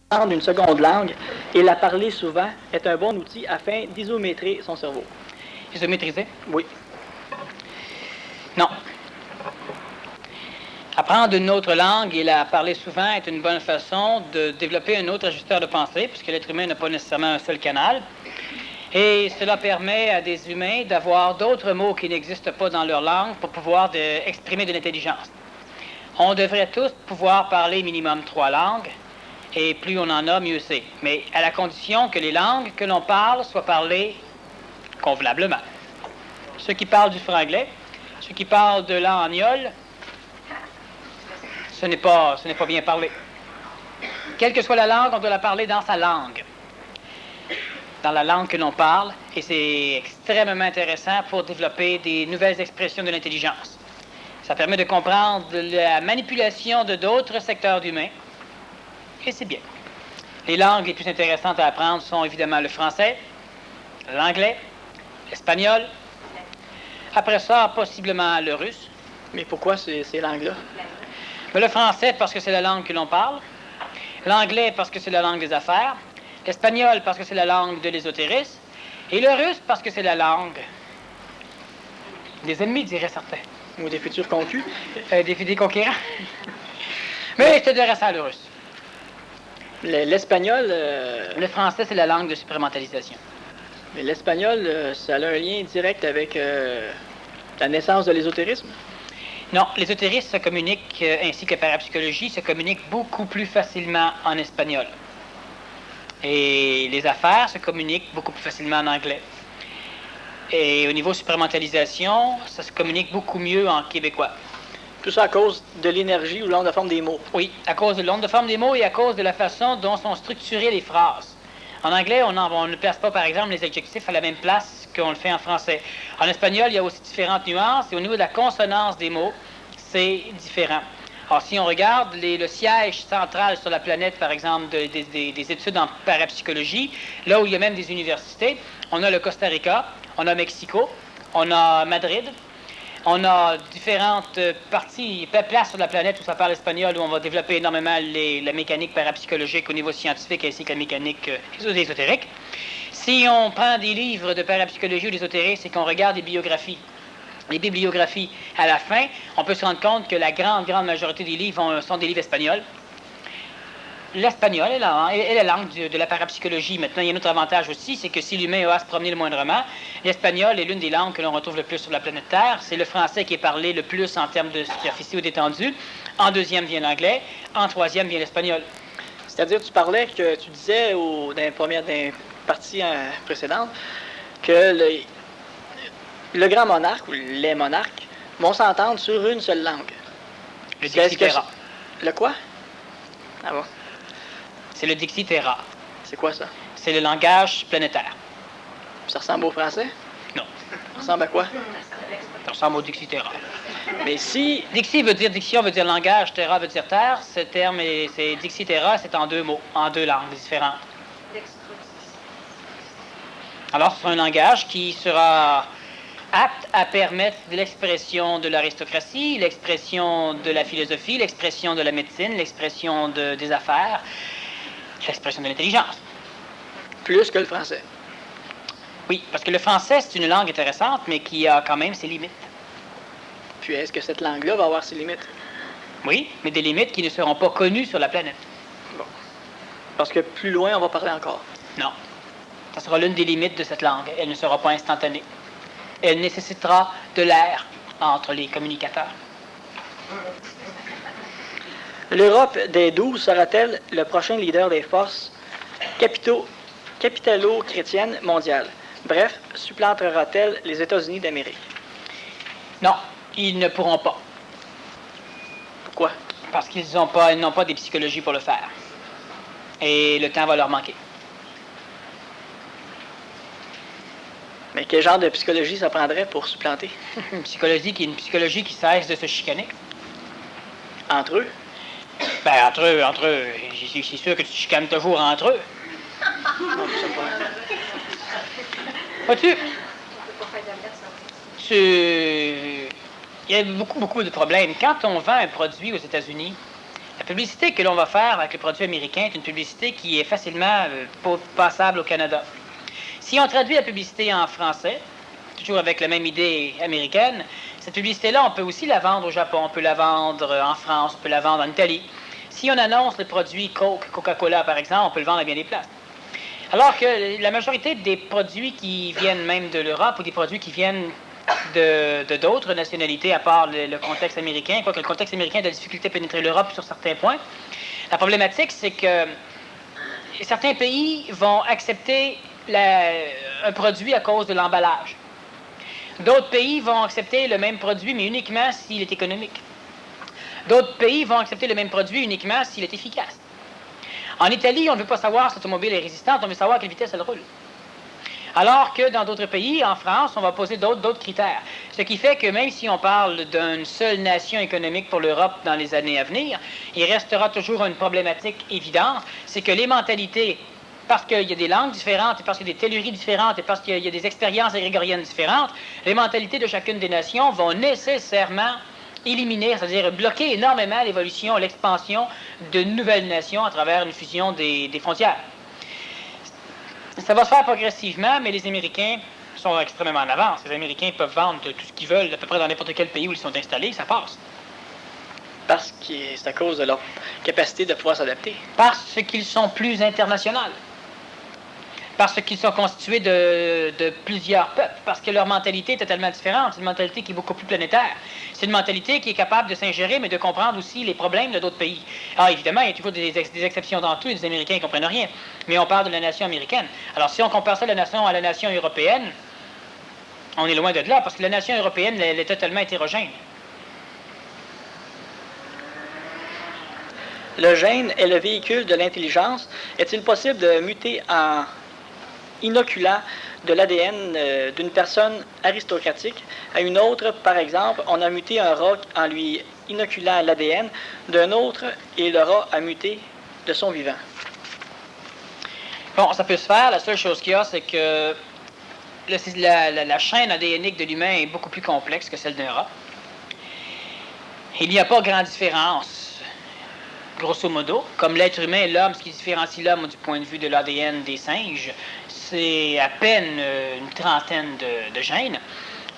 d'une seconde langue et la parler souvent est un bon outil afin d'isométrer son cerveau. Isométriser? Oui. Non. Apprendre une autre langue et la parler souvent est une bonne façon de développer un autre ajusteur de pensée, puisque l'être humain n'a pas nécessairement un seul canal. Et cela permet à des humains d'avoir d'autres mots qui n'existent pas dans leur langue pour pouvoir exprimer de l'intelligence. On devrait tous pouvoir parler minimum 3 langues, et plus on en a, mieux c'est. Mais à la condition que les langues que l'on parle soient parlées convenablement. Ceux qui parlent du franglais, ceux qui parlent de l'aniol, ce n'est pas bien parlé. Quelle que soit la langue, on doit la parler dans sa langue, dans la langue que l'on parle, et c'est extrêmement intéressant pour développer des nouvelles expressions de l'intelligence. Ça permet de comprendre la manipulation de d'autres secteurs d'humains, et c'est bien. Les langues les plus intéressantes à apprendre sont évidemment le français, l'anglais, l'espagnol, après ça, possiblement le russe. Mais pourquoi ces langues-là? Mais le français, parce que c'est la langue que l'on parle. L'anglais, parce que c'est la langue des affaires. L'espagnol, parce que c'est la langue de l'ésotérisme. Et le russe, parce que c'est la langue des ennemis, diraient certains. Ou des futurs concus? Des conquérants. Mais je te dirais ça, le russe. L'espagnol... Le français, c'est la langue de supplémentalisation. Mais l'espagnol, ça a un lien direct avec la naissance de l'ésotérisme? Non, l'ésotérisme se communique, ainsi que la parapsychologie, se communiquent beaucoup plus facilement en espagnol. Et les affaires se communiquent beaucoup plus facilement en anglais. Et au niveau supplémentalisation, ça se communique beaucoup mieux en québécois. Tout ça à cause de l'énergie ou l'onde de forme des mots? Oui, à cause de l'onde de forme des mots et à cause de la façon dont sont structurées les phrases. En anglais, on ne place pas, par exemple, les adjectifs à la même place qu'on le fait en français. En espagnol, il y a aussi différentes nuances, et au niveau de la consonance des mots, c'est différent. Alors, si on regarde le siège central sur la planète, par exemple, des études en parapsychologie, là où il y a même des universités, on a le Costa Rica, on a Mexico, on a Madrid, on a différentes places sur la planète où ça parle espagnol, où on va développer énormément la mécanique parapsychologique au niveau scientifique ainsi que la mécanique ésotérique. Si on prend des livres de parapsychologie ou d'ésotérisme et qu'on regarde les bibliographies à la fin, on peut se rendre compte que la grande majorité des livres sont des livres espagnols. L'espagnol est la langue de la parapsychologie. Maintenant, il y a un autre avantage aussi, c'est que si l'humain a à se promener le moindrement, l'espagnol est l'une des langues que l'on retrouve le plus sur la planète Terre. C'est le français qui est parlé le plus en termes de superficie ou d'étendue. En deuxième vient l'anglais. En troisième vient l'espagnol. C'est-à-dire, tu disais dans les premières parties précédentes que le grand monarque ou les monarques vont s'entendre sur une seule langue. Le Dixitera. Le quoi? Ah bon? C'est le Dixitera. C'est quoi ça? C'est le langage planétaire. Ça ressemble au français? Non. Ça ressemble à quoi? Ça ressemble au Dixitera. Mais si... Dixi veut dire diction, veut dire langage, terra veut dire terre. Ce terme, c'est Dixitera, c'est en 2 mots, en 2 langues différentes. Alors, ce sera un langage qui sera apte à permettre l'expression de l'aristocratie, l'expression de la philosophie, l'expression de la médecine, l'expression des affaires, l'expression de l'intelligence. Plus que le français. Oui, parce que le français, c'est une langue intéressante, mais qui a quand même ses limites. Puis est-ce que cette langue-là va avoir ses limites? Oui, mais des limites qui ne seront pas connues sur la planète. Bon. Parce que plus loin, on va parler encore. Non. Ça sera l'une des limites de cette langue. Elle ne sera pas instantanée. Elle nécessitera de l'air entre les communicateurs. L'Europe des 12 sera-t-elle le prochain leader des forces capitalo-chrétiennes mondiales? Bref, supplantera-t-elle les États-Unis d'Amérique? Non, ils ne pourront pas. Pourquoi? Parce qu'ils n'ont pas des psychologies pour le faire. Et le temps va leur manquer. Mais quel genre de psychologie ça prendrait pour supplanter? Une psychologie qui cesse de se chicaner. Entre eux? Ben, entre eux. C'est sûr que tu te chicanes toujours entre eux. Non, je sais pas. Vois-tu? Il y a beaucoup de problèmes. Quand on vend un produit aux États-Unis, La publicité que l'on va faire avec le produit américain est une publicité qui est facilement passable au Canada. Si on traduit la publicité en français, toujours avec la même idée américaine, cette publicité-là, on peut aussi la vendre au Japon, on peut la vendre en France, on peut la vendre en Italie. Si on annonce le produit Coke, Coca-Cola par exemple, on peut le vendre à bien des places. Alors que la majorité des produits qui viennent même de l'Europe ou des produits qui viennent de d'autres nationalités à part le contexte américain, quoique le contexte américain a de la difficulté à pénétrer l'Europe sur certains points, la problématique c'est que certains pays vont accepter un produit à cause de l'emballage. D'autres pays vont accepter le même produit, mais uniquement s'il est économique. D'autres pays vont accepter le même produit uniquement s'il est efficace. En Italie, on ne veut pas savoir si l'automobile est résistante, on veut savoir à quelle vitesse elle roule. Alors que dans d'autres pays, en France, on va poser d'autres critères. Ce qui fait que même si on parle d'une seule nation économique pour l'Europe dans les années à venir, il restera toujours une problématique évidente, c'est que les mentalités, parce qu'il y a des langues différentes, et parce qu'il y a des théories différentes, et parce qu'il y a des expériences grégoriennes différentes, les mentalités de chacune des nations vont nécessairement éliminer, c'est-à-dire bloquer énormément l'évolution, l'expansion de nouvelles nations à travers une fusion des frontières. Ça va se faire progressivement, mais les Américains sont extrêmement en avance. Les Américains peuvent vendre tout ce qu'ils veulent à peu près dans n'importe quel pays où ils sont installés, ça passe. Parce que c'est à cause de leur capacité de pouvoir s'adapter. Parce qu'ils sont plus internationaux. Parce qu'ils sont constitués de plusieurs peuples, parce que leur mentalité est totalement différente. C'est une mentalité qui est beaucoup plus planétaire. C'est une mentalité qui est capable de s'ingérer, mais de comprendre aussi les problèmes de d'autres pays. Alors évidemment, il y a toujours des exceptions dans tout, et les Américains ne comprennent rien. Mais on parle de la nation américaine. Alors si on compare ça à la nation européenne, on est loin de là, parce que la nation européenne, elle est totalement hétérogène. Le gène est le véhicule de l'intelligence. Est-il possible de muter en inoculant de l'ADN d'une personne aristocratique à une autre? Par exemple, on a muté un rat en lui inoculant l'ADN d'un autre et le rat a muté de son vivant. Bon, ça peut se faire. La seule chose qu'il y a, c'est que la chaîne ADNique de l'humain est beaucoup plus complexe que celle d'un rat. Il n'y a pas grande différence, grosso modo. Comme l'être humain et l'homme, ce qui différencie l'homme du point de vue de l'ADN des singes, c'est à peine une trentaine de gènes.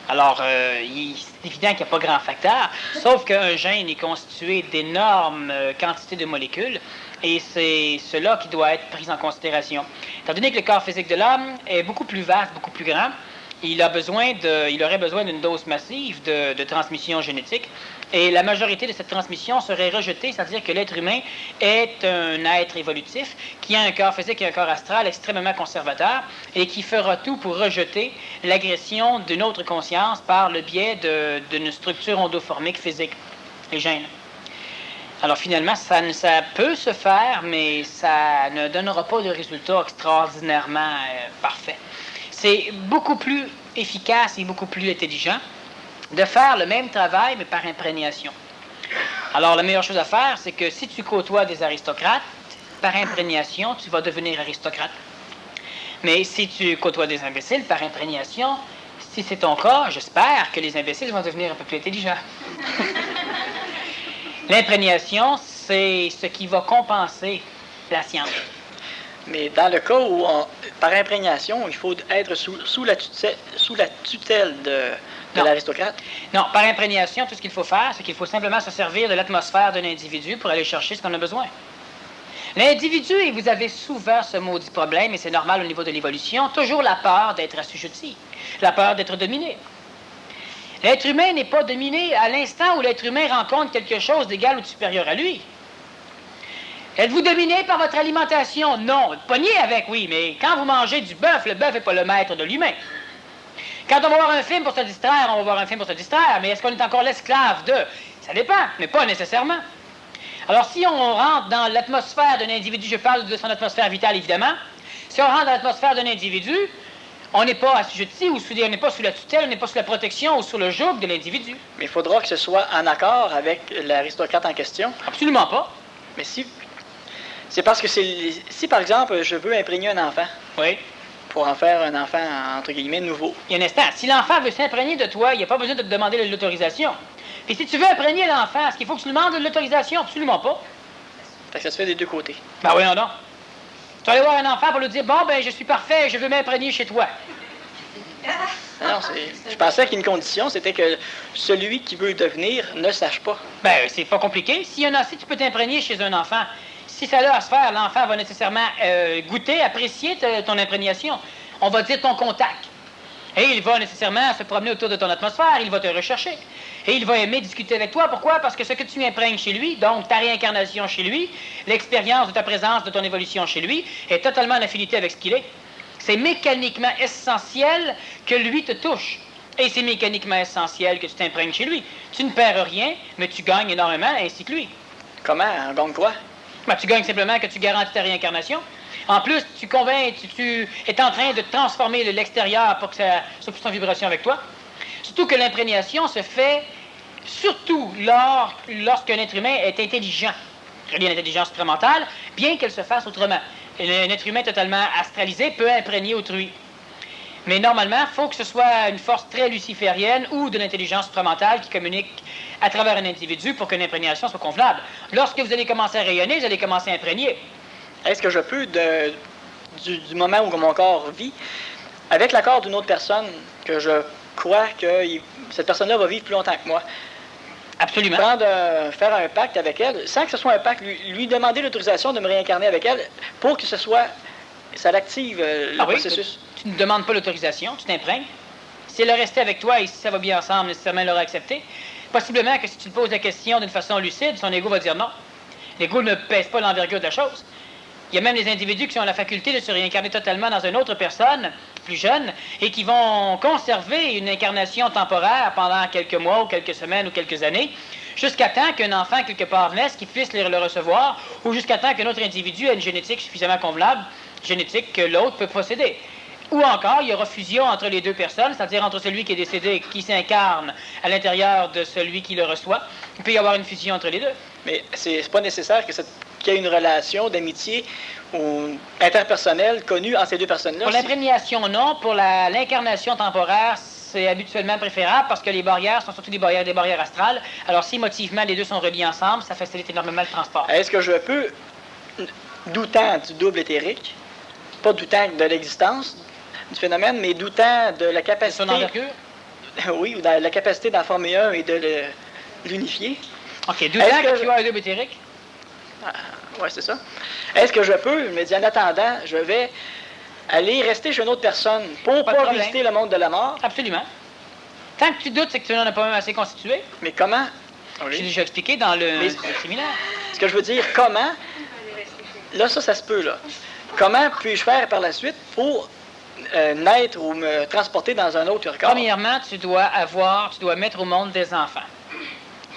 Alors, c'est évident qu'il n'y a pas grand facteur, sauf qu'un gène est constitué d'énormes quantités de molécules, et c'est cela qui doit être pris en considération. Étant donné que le corps physique de l'homme est beaucoup plus vaste, beaucoup plus grand, il aurait besoin d'une dose massive de transmission génétique, et la majorité de cette transmission serait rejetée, c'est-à-dire que l'être humain est un être évolutif qui a un corps physique et un corps astral extrêmement conservateur et qui fera tout pour rejeter l'agression d'une autre conscience par le biais d'une structure endoformique physique, les gènes. Alors finalement, ça peut se faire, mais ça ne donnera pas de résultat extraordinairement parfait. C'est beaucoup plus efficace et beaucoup plus intelligent de faire le même travail, mais par imprégnation. Alors, la meilleure chose à faire, c'est que si tu côtoies des aristocrates, par imprégnation, tu vas devenir aristocrate. Mais si tu côtoies des imbéciles, par imprégnation, si c'est ton cas, j'espère que les imbéciles vont devenir un peu plus intelligents. L'imprégnation, c'est ce qui va compenser la science. Mais dans le cas où, par imprégnation, il faut être sous la tutelle de l'aristocrate? Non, par imprégnation, tout ce qu'il faut faire, c'est qu'il faut simplement se servir de l'atmosphère d'un individu pour aller chercher ce qu'on a besoin. L'individu, et vous avez souvent ce maudit problème, et c'est normal au niveau de l'évolution, toujours la peur d'être assujetti, la peur d'être dominé. L'être humain n'est pas dominé à l'instant où l'être humain rencontre quelque chose d'égal ou de supérieur à lui. Êtes-vous dominé par votre alimentation? Non. Pognez avec, oui, mais quand vous mangez du bœuf, le bœuf n'est pas le maître de l'humain. Quand on va voir un film pour se distraire, on va voir un film pour se distraire, mais est-ce qu'on est encore l'esclave de? Ça dépend, mais pas nécessairement. Alors, si on rentre dans l'atmosphère d'un individu, je parle de son atmosphère vitale, évidemment, si on rentre dans l'atmosphère d'un individu, on n'est pas assujetti, on n'est pas sous la tutelle, on n'est pas sous la protection ou sous le joug de l'individu. Mais il faudra que ce soit en accord avec l'aristocrate en question. Absolument pas. Mais si... C'est parce que si, par exemple, je veux imprégner un enfant... Oui. Pour en faire un enfant, entre guillemets, nouveau. Il y a un instant. Si l'enfant veut s'imprégner de toi, il n'y a pas besoin de te demander l'autorisation. Puis si tu veux imprégner l'enfant, est-ce qu'il faut que tu lui demandes l'autorisation? Absolument pas. Fait que ça se fait des deux côtés. Ben oui, non. Tu vas aller voir un enfant pour lui dire, bon, ben, je suis parfait, je veux m'imprégner chez toi. Non, je pensais qu'une condition, c'était que celui qui veut devenir ne sache pas. Ben, c'est pas compliqué. Si tu peux t'imprégner chez un enfant, si ça a à se faire, l'enfant va nécessairement goûter, apprécier ton imprégnation. On va dire ton contact. Et il va nécessairement se promener autour de ton atmosphère, il va te rechercher. Et il va aimer discuter avec toi. Pourquoi? Parce que ce que tu imprègnes chez lui, donc ta réincarnation chez lui, l'expérience de ta présence, de ton évolution chez lui, est totalement en affinité avec ce qu'il est. C'est mécaniquement essentiel que lui te touche. Et c'est mécaniquement essentiel que tu t'imprègnes chez lui. Tu ne perds rien, mais tu gagnes énormément, ainsi que lui. Comment? On gagne quoi? Ben, tu gagnes simplement que tu garantis ta réincarnation. En plus, tu es en train de transformer l'extérieur pour que ça soit plus en vibration avec toi. Surtout que l'imprégnation se fait surtout lorsqu'un être humain est intelligent, relié à l'intelligence supramentale, bien qu'elle se fasse autrement. Un être humain totalement astralisé peut imprégner autrui. Mais normalement, il faut que ce soit une force très luciférienne ou de l'intelligence supramentale qui communique à travers un individu pour qu'une imprégnation soit convenable. Lorsque vous allez commencer à rayonner, vous allez commencer à imprégner. Est-ce que je peux, du moment où mon corps vit, avec l'accord d'une autre personne, que je crois que cette personne-là va vivre plus longtemps que moi, absolument, faire un pacte avec elle, sans que ce soit un pacte, lui demander l'autorisation de me réincarner avec elle, pour que ça l'active le processus? Tu ne demandes pas l'autorisation, tu t'imprègnes. Si elle a resté avec toi et si ça va bien ensemble, nécessairement elle l'aura accepté. Possiblement que si tu te poses la question d'une façon lucide, son ego va dire non. L'ego ne pèse pas l'envergure de la chose. Il y a même des individus qui ont la faculté de se réincarner totalement dans une autre personne, plus jeune, et qui vont conserver une incarnation temporaire pendant quelques mois ou quelques semaines ou quelques années, jusqu'à temps qu'un enfant quelque part naisse qui puisse le recevoir, ou jusqu'à temps qu'un autre individu ait une génétique suffisamment convenable, génétique que l'autre peut posséder. Ou encore, il y aura fusion entre les deux personnes, c'est-à-dire entre celui qui est décédé et qui s'incarne à l'intérieur de celui qui le reçoit. Il peut y avoir une fusion entre les deux. Mais c'est pas nécessaire qu'il y ait une relation d'amitié ou interpersonnelle connue entre ces deux personnes-là. Pour l'imprégnation, non. Pour l'incarnation temporaire, c'est habituellement préférable parce que les barrières sont surtout des barrières astrales. Alors, si émotivement les deux sont reliés ensemble, ça facilite énormément le transport. Est-ce que je peux, doutant du double éthérique, pas doutant de l'existence du phénomène, mais doutant de la capacité... Son envergure? Oui, ou de la capacité d'en former un et de l'unifier. OK, doutant que tu as un double éthérique? Oui, c'est ça. Est-ce que je peux, me dire, en attendant, je vais aller rester chez une autre personne pour ne pas visiter le monde de la mort? Absolument. Tant que tu doutes, c'est que tu n'en as pas même assez constitué. Mais comment? J'ai déjà expliqué dans le séminaire. Ce que je veux dire, comment? Là, ça se peut, là. Comment puis-je faire par la suite pour naître ou me transporter dans un autre corps? Premièrement, tu dois mettre au monde des enfants.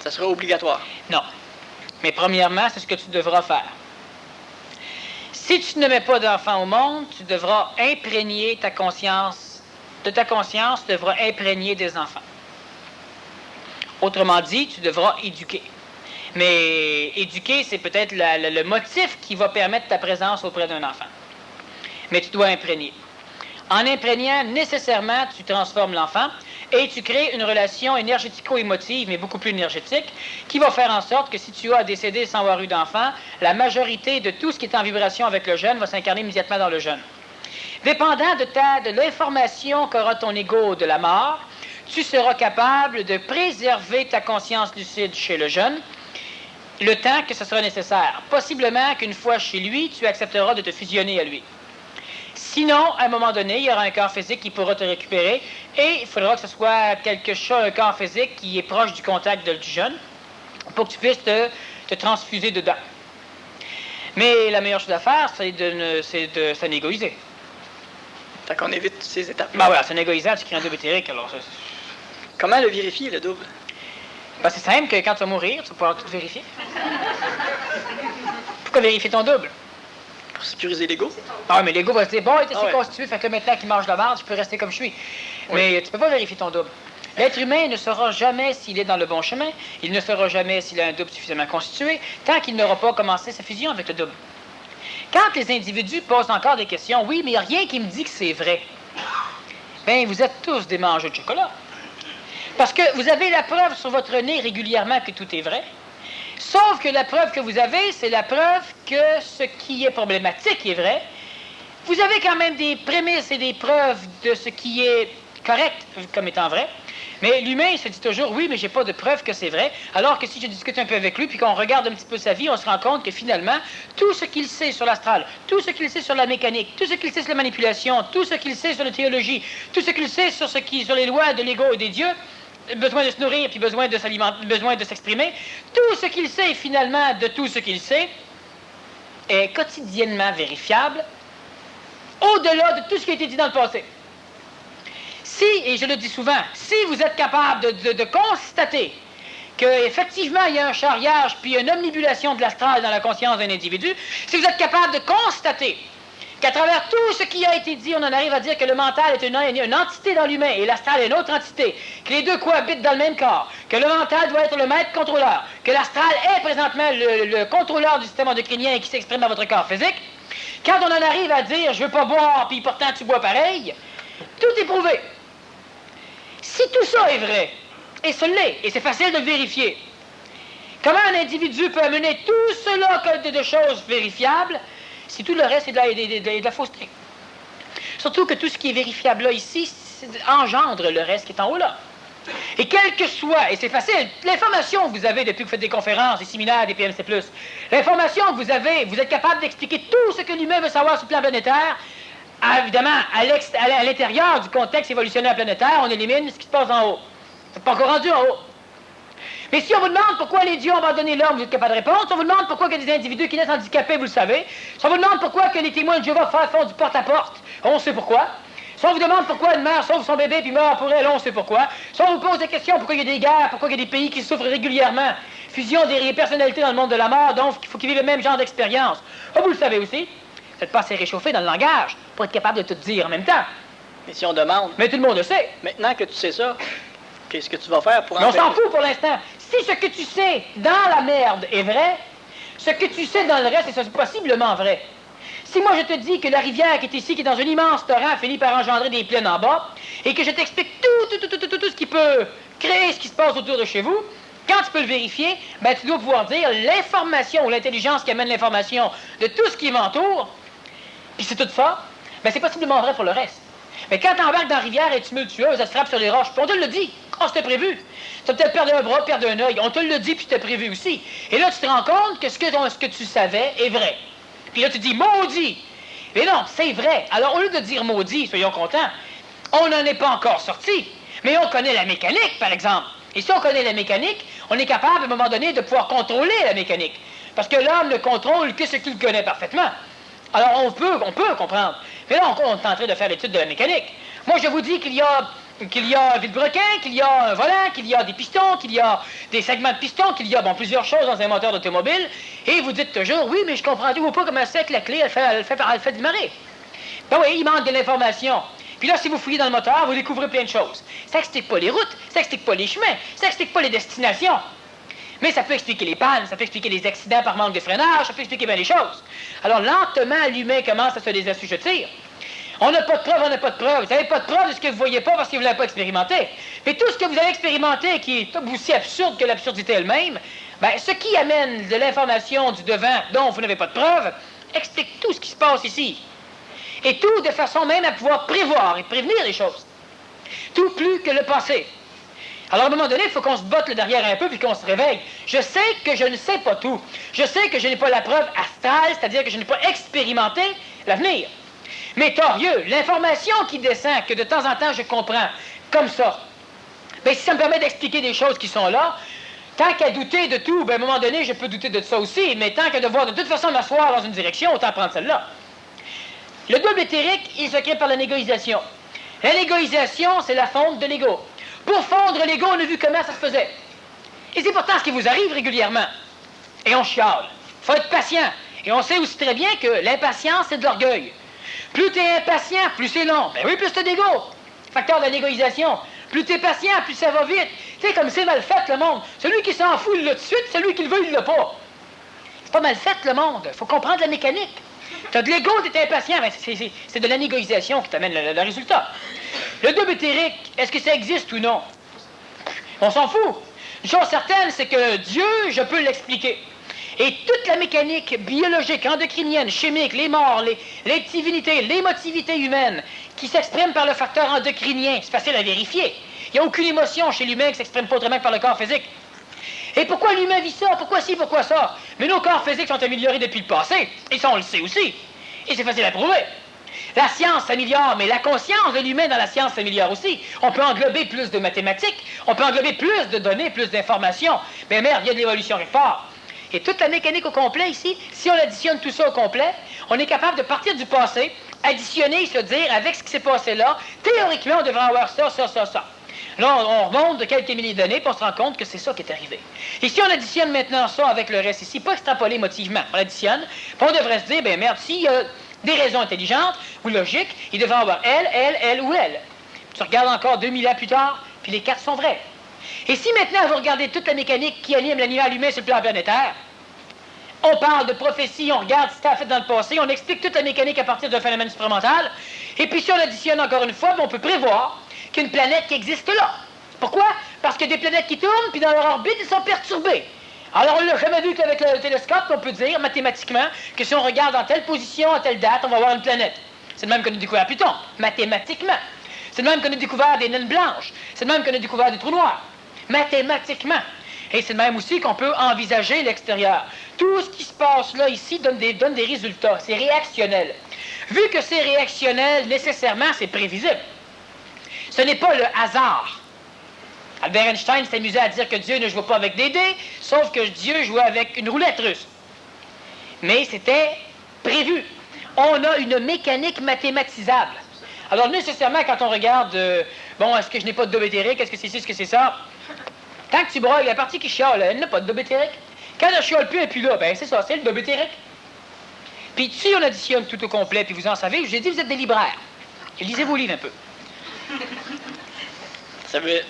Ça sera obligatoire? Non. Mais premièrement, c'est ce que tu devras faire. Si tu ne mets pas d'enfants au monde, tu devras imprégner ta conscience. De ta conscience, tu devras imprégner des enfants. Autrement dit, tu devras éduquer. Mais éduquer, c'est peut-être le motif qui va permettre ta présence auprès d'un enfant. Mais tu dois imprégner. En imprégnant, nécessairement, tu transformes l'enfant et tu crées une relation énergético-émotive, mais beaucoup plus énergétique, qui va faire en sorte que si tu as décédé sans avoir eu d'enfant, la majorité de tout ce qui est en vibration avec le jeune va s'incarner immédiatement dans le jeune. Dépendant de l'information qu'aura ton ego de la mort, tu seras capable de préserver ta conscience lucide chez le jeune le temps que ce sera nécessaire. Possiblement qu'une fois chez lui, tu accepteras de te fusionner à lui. Sinon, à un moment donné, il y aura un corps physique qui pourra te récupérer et il faudra que ce soit un corps physique qui est proche du contact du jeune pour que tu puisses te transfuser dedans. Mais la meilleure chose à faire, c'est de s'en égoïser. Fait qu'on évite ces étapes. Ben voilà, s'en égoïsant, tu crées un double éthérique. Alors, comment le vérifier, le double? Ben, c'est simple que quand tu vas mourir, tu vas pouvoir tout vérifier. Pourquoi vérifier ton double? Pour sécuriser l'ego? Ah oui, mais l'ego va se dire, bon, il était assez constitué, fait que maintenant qu'il mange de la merde, je peux rester comme je suis. Oui. Mais tu peux pas vérifier ton double. L'être humain ne saura jamais s'il est dans le bon chemin, il ne saura jamais s'il a un double suffisamment constitué, tant qu'il n'aura pas commencé sa fusion avec le double. Quand les individus posent encore des questions, oui, mais il n'y a rien qui me dit que c'est vrai. Bien, vous êtes tous des mangeurs de chocolat. Parce que vous avez la preuve sur votre nez régulièrement que tout est vrai. Sauf que la preuve que vous avez, c'est la preuve que ce qui est problématique est vrai. Vous avez quand même des prémices et des preuves de ce qui est correct comme étant vrai. Mais l'humain, il se dit toujours, oui, mais j'ai pas de preuve que c'est vrai. Alors que si je discute un peu avec lui, puis qu'on regarde un petit peu sa vie, on se rend compte que finalement, tout ce qu'il sait sur l'astral, tout ce qu'il sait sur la mécanique, tout ce qu'il sait sur la manipulation, tout ce qu'il sait sur la théologie, tout ce qu'il sait sur sur les lois de l'ego et des dieux, besoin de se nourrir, puis besoin de s'alimenter, besoin de s'exprimer, tout ce qu'il sait finalement de tout ce qu'il sait est quotidiennement vérifiable, au-delà de tout ce qui a été dit dans le passé. Si, et je le dis souvent, si vous êtes capable de constater qu'effectivement il y a un charriage puis une omnibulation de l'astral dans la conscience d'un individu, si vous êtes capable de constater qu'à travers tout ce qui a été dit, on en arrive à dire que le mental est une entité dans l'humain et l'astral est une autre entité, que les deux cohabitent dans le même corps, que le mental doit être le maître contrôleur, que l'astral est présentement le contrôleur du système endocrinien qui s'exprime dans votre corps physique, quand on en arrive à dire « je veux pas boire, puis pourtant tu bois pareil », tout est prouvé. Si tout ça est vrai, et ce l'est, et c'est facile de le vérifier, comment un individu peut amener tout cela de choses vérifiables si tout le reste est de la fausseté? Surtout que tout ce qui est vérifiable là, ici, engendre le reste qui est en haut là. Et quel que soit, et c'est facile, l'information que vous avez depuis que vous faites des conférences, des séminaires, des PMC+, l'information que vous avez, vous êtes capable d'expliquer tout ce que l'humain veut savoir sur le plan planétaire. Évidemment, à l'intérieur du contexte évolutionnaire planétaire, on élimine ce qui se passe en haut. Vous n'êtes pas encore rendu en haut. Mais si on vous demande pourquoi les dieux ont abandonné l'homme, vous êtes capable de répondre. Si on vous demande pourquoi il y a des individus qui naissent handicapés, vous le savez. Si on vous demande pourquoi que les témoins de Jéhovah font du porte-à-porte, on sait pourquoi. Si on vous demande pourquoi une mère sauve son bébé puis meurt pour elle, on sait pourquoi. Si on vous pose des questions, pourquoi il y a des guerres, pourquoi il y a des pays qui souffrent régulièrement, fusion des personnalités dans le monde de la mort, donc il faut qu'ils vivent le même genre d'expérience. Vous le savez aussi. Vous n'êtes pas assez réchauffé dans le langage pour être capable de tout dire en même temps. Mais si on demande... Mais tout le monde le sait. Maintenant que tu sais ça, qu'est-ce que tu vas faire pour... Mais on s'en fout pour l'instant. Si ce que tu sais dans la merde est vrai, ce que tu sais dans le reste est possiblement vrai. Si moi je te dis que la rivière qui est ici, qui est dans un immense torrent, finit par engendrer des plaines en bas, et que je t'explique tout ce qui peut créer ce qui se passe autour de chez vous, quand tu peux le vérifier, ben tu dois pouvoir dire l'information ou l'intelligence qui amène l'information de tout ce qui m'entoure, puis c'est tout ça, ben c'est possiblement vrai pour le reste. Mais quand tu embarques dans la rivière et tumultueuse, elle se frappe sur les roches, puis on te le dit, on s'était prévu. Tu as peut-être perdu un bras, perdu un œil, on te le dit, puis tu t'es prévu aussi. Et là, tu te rends compte que ce que tu savais est vrai. Puis là, tu dis maudit. Mais non, c'est vrai. Alors, au lieu de dire maudit, soyons contents, on n'en est pas encore sorti. Mais on connaît la mécanique, par exemple. Et si on connaît la mécanique, on est capable, à un moment donné, de pouvoir contrôler la mécanique. Parce que l'homme ne contrôle que ce qu'il connaît parfaitement. Alors, on peut comprendre. Mais là, on est en train de faire l'étude de la mécanique. Moi, je vous dis qu'il y a un vilebrequin, qu'il y a un volant, qu'il y a des pistons, qu'il y a des segments de pistons, qu'il y a plusieurs choses dans un moteur d'automobile. Et vous dites toujours, oui, mais je comprends toujours pas comment c'est que la clé, elle fait démarrer. Ben oui, il manque de l'information. Puis là, si vous fouillez dans le moteur, vous découvrez plein de choses. Ça n'explique pas les routes, ça n'explique pas les chemins, ça n'explique pas les destinations. Mais ça peut expliquer les pannes, ça peut expliquer les accidents par manque de freinage, ça peut expliquer bien les choses. Alors, lentement, l'humain commence à se désassujettir. On n'a pas de preuve, on n'a pas de preuve. Vous n'avez pas de preuve de ce que vous ne voyez pas parce que vous ne l'avez pas expérimenté. Mais tout ce que vous avez expérimenté, qui est aussi absurde que l'absurdité elle-même, ben, ce qui amène de l'information du devant dont vous n'avez pas de preuve, explique tout ce qui se passe ici. Et tout de façon même à pouvoir prévoir et prévenir les choses. Tout plus que le passé. Alors, à un moment donné, il faut qu'on se botte le derrière un peu puis qu'on se réveille. Je sais que je ne sais pas tout. Je sais que je n'ai pas la preuve astrale, c'est-à-dire que je n'ai pas expérimenté l'avenir. Mais torieux, l'information qui descend, que de temps en temps je comprends, comme ça, bien, si ça me permet d'expliquer des choses qui sont là, tant qu'à douter de tout, bien, à un moment donné, je peux douter de ça aussi, mais tant qu'à devoir de toute façon m'asseoir dans une direction, autant prendre celle-là. Le double éthérique, il se crée par la négoïsation. La négoïsation, c'est la fonte de l'ego. Pour fondre l'ego, on a vu comment ça se faisait. Et c'est pourtant ce qui vous arrive régulièrement. Et on chiale. Il faut être patient. Et on sait aussi très bien que l'impatience, c'est de l'orgueil. Plus tu es impatient, plus c'est long. Ben oui, plus tu as d'ego. Facteur de la négoïsation. Plus tu es patient, plus ça va vite. Tu sais, comme c'est mal fait, le monde. Celui qui s'en fout, il l'a tout de suite. Celui qui le veut, il l'a pas. C'est pas mal fait, le monde. Il faut comprendre la mécanique. Tu as de l'ego, tu es impatient. Ben, c'est de la négoïsation qui t'amène le résultat. Le double éthérique, est-ce que ça existe ou non? On s'en fout. Une chose certaine, c'est que Dieu, je peux l'expliquer. Et toute la mécanique biologique, endocrinienne, chimique, les morts, les divinités, l'émotivité humaine qui s'exprime par le facteur endocrinien, c'est facile à vérifier. Il n'y a aucune émotion chez l'humain qui ne s'exprime pas autrement que par le corps physique. Et pourquoi l'humain vit ça? Pourquoi ci, pourquoi ça? Mais nos corps physiques sont améliorés depuis le passé. Et ça, on le sait aussi. Et c'est facile à prouver. La science s'améliore, mais la conscience de l'humain dans la science s'améliore aussi. On peut englober plus de mathématiques, on peut englober plus de données, plus d'informations. Mais merde, il y a de l'évolution quelque part. Et toute la mécanique au complet ici, si on additionne tout ça au complet, on est capable de partir du passé, additionner, se dire, avec ce qui s'est passé là, théoriquement, on devrait avoir ça, ça, ça, ça. Là, on remonte de quelques milliers d'années, puis on se rend compte que c'est ça qui est arrivé. Et si on additionne maintenant ça avec le reste ici, pas extrapoler émotivement, on additionne, puis on devrait se dire, ben merde, s'il y a des raisons intelligentes ou logiques, il devrait avoir elle ou elle. Tu regardes encore 2000 ans plus tard, puis les quatre sont vrais. Et si maintenant vous regardez toute la mécanique qui anime l'animal humain sur le plan planétaire, on parle de prophétie, on regarde ce que ça a fait dans le passé, on explique toute la mécanique à partir d'un phénomène supramental, et puis si on additionne encore une fois, on peut prévoir qu'une planète qui existe là. Pourquoi? Parce qu'il y a des planètes qui tournent, puis dans leur orbite, ils sont perturbés. Alors, on ne l'a jamais vu qu'avec le télescope, on peut dire mathématiquement que si on regarde en telle position, à telle date, on va voir une planète. C'est le même qu'on a découvert Pluton, mathématiquement. C'est le même qu'on a découvert des naines blanches. C'est le même qu'on a découvert des trous noirs, mathématiquement. Et c'est le même aussi qu'on peut envisager l'extérieur. Tout ce qui se passe là, ici, donne des résultats. C'est réactionnel. Vu que c'est réactionnel, nécessairement, c'est prévisible. Ce n'est pas le hasard. Albert Einstein s'est amusé à dire que Dieu ne jouait pas avec des dés, sauf que Dieu jouait avec une roulette russe. Mais c'était prévu. On a une mécanique mathématisable. Alors, nécessairement, quand on regarde, bon, est-ce que je n'ai pas de daube éthérique, est-ce que c'est ci, est-ce que c'est ça? Tant que tu broyes, la partie qui chiale, elle n'a pas de daube éthérique. Quand elle chiale plus, elle n'est plus là, ben c'est ça, c'est le daube éthérique. Puis si on additionne tout au complet, puis vous en savez, je vous ai dit, vous êtes des libraires. Lisez vos livres un peu. Ça veut...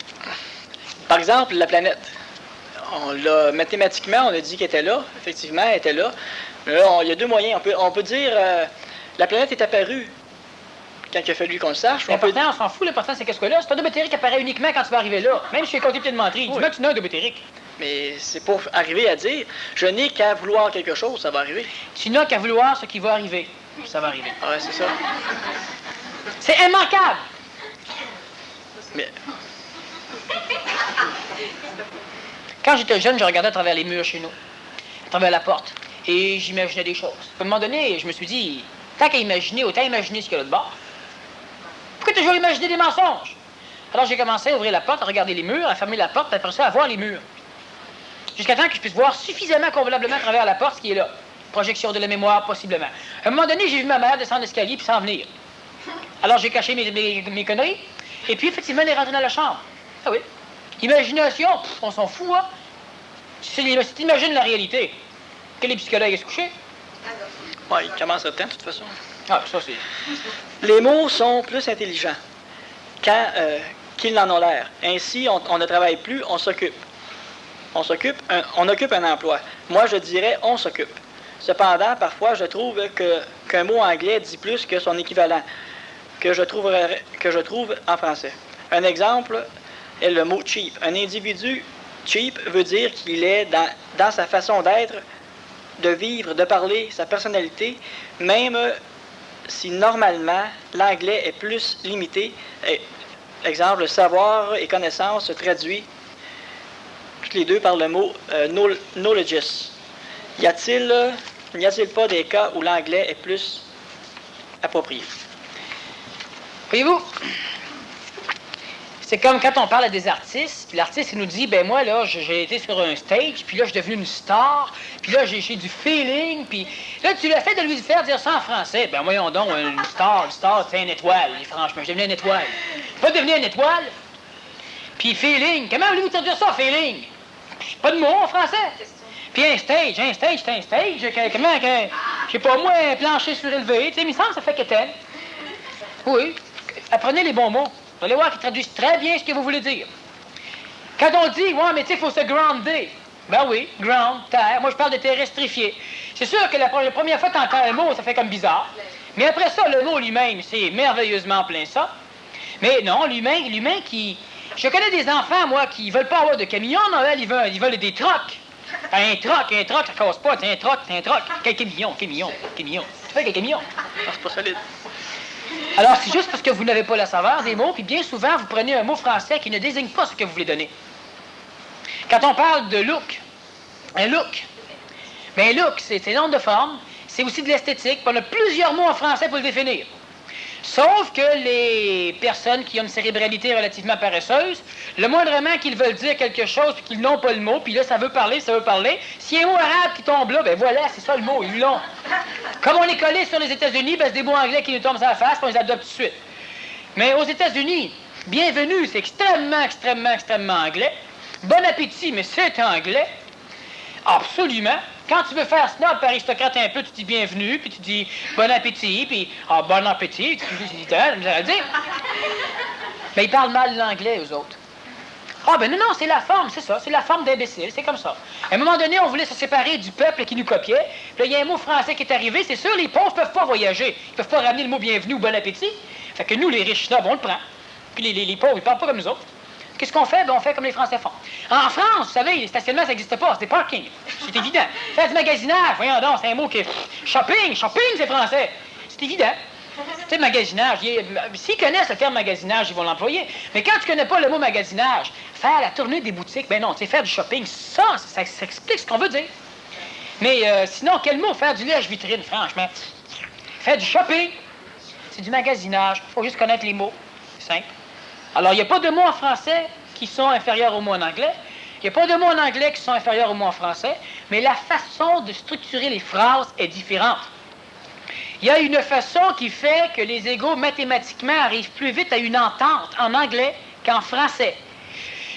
Par exemple, la planète. Mathématiquement, on a dit qu'elle était là. Effectivement, elle était là. Mais là, il y a deux moyens. On peut dire la planète est apparue quand il a fallu qu'on le sache. L'important, on s'en fout. L'important, c'est qu'est-ce que là? C'est un daube éthérique qui apparaît uniquement quand tu vas arriver là. Même si je fais compter de menterie. Dis-moi que tu n'as un daube éthérique. Mais c'est pour arriver à dire, je n'ai qu'à vouloir quelque chose, ça va arriver. Tu n'as qu'à vouloir ce qui va arriver. Ça va arriver. Ouais, c'est ça. C'est immanquable. Mais... Quand j'étais jeune, je regardais à travers les murs chez nous, à travers la porte, et j'imaginais des choses. À un moment donné, je me suis dit, tant qu'à imaginer, autant imaginer ce qu'il y a là de bord. Pourquoi toujours imaginer des mensonges? Alors j'ai commencé à ouvrir la porte, à regarder les murs, à fermer la porte, puis après ça, à voir les murs. Jusqu'à temps que je puisse voir suffisamment convenablement à travers la porte ce qui est là. Projection de la mémoire, possiblement. À un moment donné, j'ai vu ma mère descendre l'escalier puis s'en venir. Alors j'ai caché mes conneries, et puis effectivement, elle est rentrée dans la chambre. Ah oui. Imagination, on s'en fout, hein? Si tu imagines la réalité, que les psychologues se coucher? Ouais, il commence à temps, de toute façon. Ah, ça c'est... Les mots sont plus intelligents qu'ils n'en ont l'air. Ainsi, on ne travaille plus, on s'occupe. On occupe un emploi. Moi, je dirais on s'occupe. Cependant, parfois, je trouve qu'un mot anglais dit plus que son équivalent, que je trouve en français. Un exemple est le mot cheap. Un individu cheap veut dire qu'il est dans sa façon d'être, de vivre, de parler, sa personnalité, même si normalement l'anglais est plus limité. Exemple, savoir et connaissance se traduit toutes les deux par le mot knowledges. N'y a-t-il pas des cas où l'anglais est plus approprié? Voyez-vous, c'est comme quand on parle à des artistes, puis l'artiste il nous dit, ben moi là, j'ai été sur un stage, puis là je suis devenu une star, puis là j'ai du feeling, puis là tu l'essaies de lui faire dire ça en français. Ben voyons donc, une star c'est une étoile, franchement, je devenais une étoile. Pas devenir une étoile, puis feeling, comment voulez-vous traduire ça, feeling? Pas de mots en français. Puis un stage, c'est un stage, comment, je sais pas moi, un plancher surélevé, tu sais, il me semble que ça fait qu'étel. Oui, apprenez les bons mots. Vous allez voir qu'ils traduisent très bien ce que vous voulez dire. Quand on dit, ouais, mais tu sais, il faut se grounder. Ben oui, ground, terre. Moi, je parle de terrestrifier. C'est sûr que la première fois que tu entends un mot, ça fait comme bizarre. Mais après ça, le mot lui-même, c'est merveilleusement plein ça. Mais non, l'humain qui Je connais des enfants, moi, qui veulent pas avoir de camion à Noël, ils veulent des trocs. Un troc, ça cause pas, c'est un troc. Quel camion. Tu fais quel camion? Non, c'est pas solide. Alors, c'est juste parce que vous n'avez pas la saveur des mots, puis bien souvent, vous prenez un mot français qui ne désigne pas ce que vous voulez donner. Quand on parle de look, un look, bien, look, c'est un nom de forme, c'est aussi de l'esthétique, puis on a plusieurs mots en français pour le définir. Sauf que les personnes qui ont une cérébralité relativement paresseuse, le moindrement qu'ils veulent dire quelque chose puis qu'ils n'ont pas le mot, puis là, ça veut parler. S'il y a un mot arabe qui tombe là, ben voilà, c'est ça le mot, ils l'ont. Comme on est collé sur les États-Unis, ben c'est des mots anglais qui nous tombent sur la face, puis on les adopte tout de suite. Mais aux États-Unis, bienvenue, c'est extrêmement anglais. Bon appétit, mais c'est anglais. Absolument. Quand tu veux faire snob par aristocrate un peu, tu dis bienvenue, puis tu dis bon appétit, puis bon appétit, tu dis dire. Mais ils parlent mal l'anglais, eux autres. Ben non, c'est la forme, c'est ça, c'est la forme d'imbécile, c'est comme ça. À un moment donné, on voulait se séparer du peuple qui nous copiait, puis là, il y a un mot français qui est arrivé, c'est sûr, les pauvres peuvent pas voyager, ils peuvent pas ramener le mot bienvenue ou bon appétit. Fait que nous, les riches snobs, on le prend. Puis les pauvres, ils parlent pas comme nous autres. Qu'est-ce qu'on fait? Ben, on fait comme les Français font. En France, vous savez, les stationnements, ça n'existe pas, c'est des parkings. C'est évident. Faire du magasinage, voyons donc, c'est un mot qui est... Shopping, c'est français. C'est évident. Tu sais, magasinage, s'ils connaissent le terme magasinage, ils vont l'employer. Mais quand tu connais pas le mot magasinage, faire la tournée des boutiques, ben non, tu sais, faire du shopping, ça explique ce qu'on veut dire. Mais sinon, quel mot? Faire du lèche-vitrine, franchement. Faire du shopping, c'est du magasinage. Il faut juste connaître les mots. C'est simple. Alors, il n'y a pas de mots en français qui sont inférieurs aux mots en anglais. Il n'y a pas de mots en anglais qui sont inférieurs aux mots en français. Mais la façon de structurer les phrases est différente. Il y a une façon qui fait que les égaux mathématiquement arrivent plus vite à une entente en anglais qu'en français.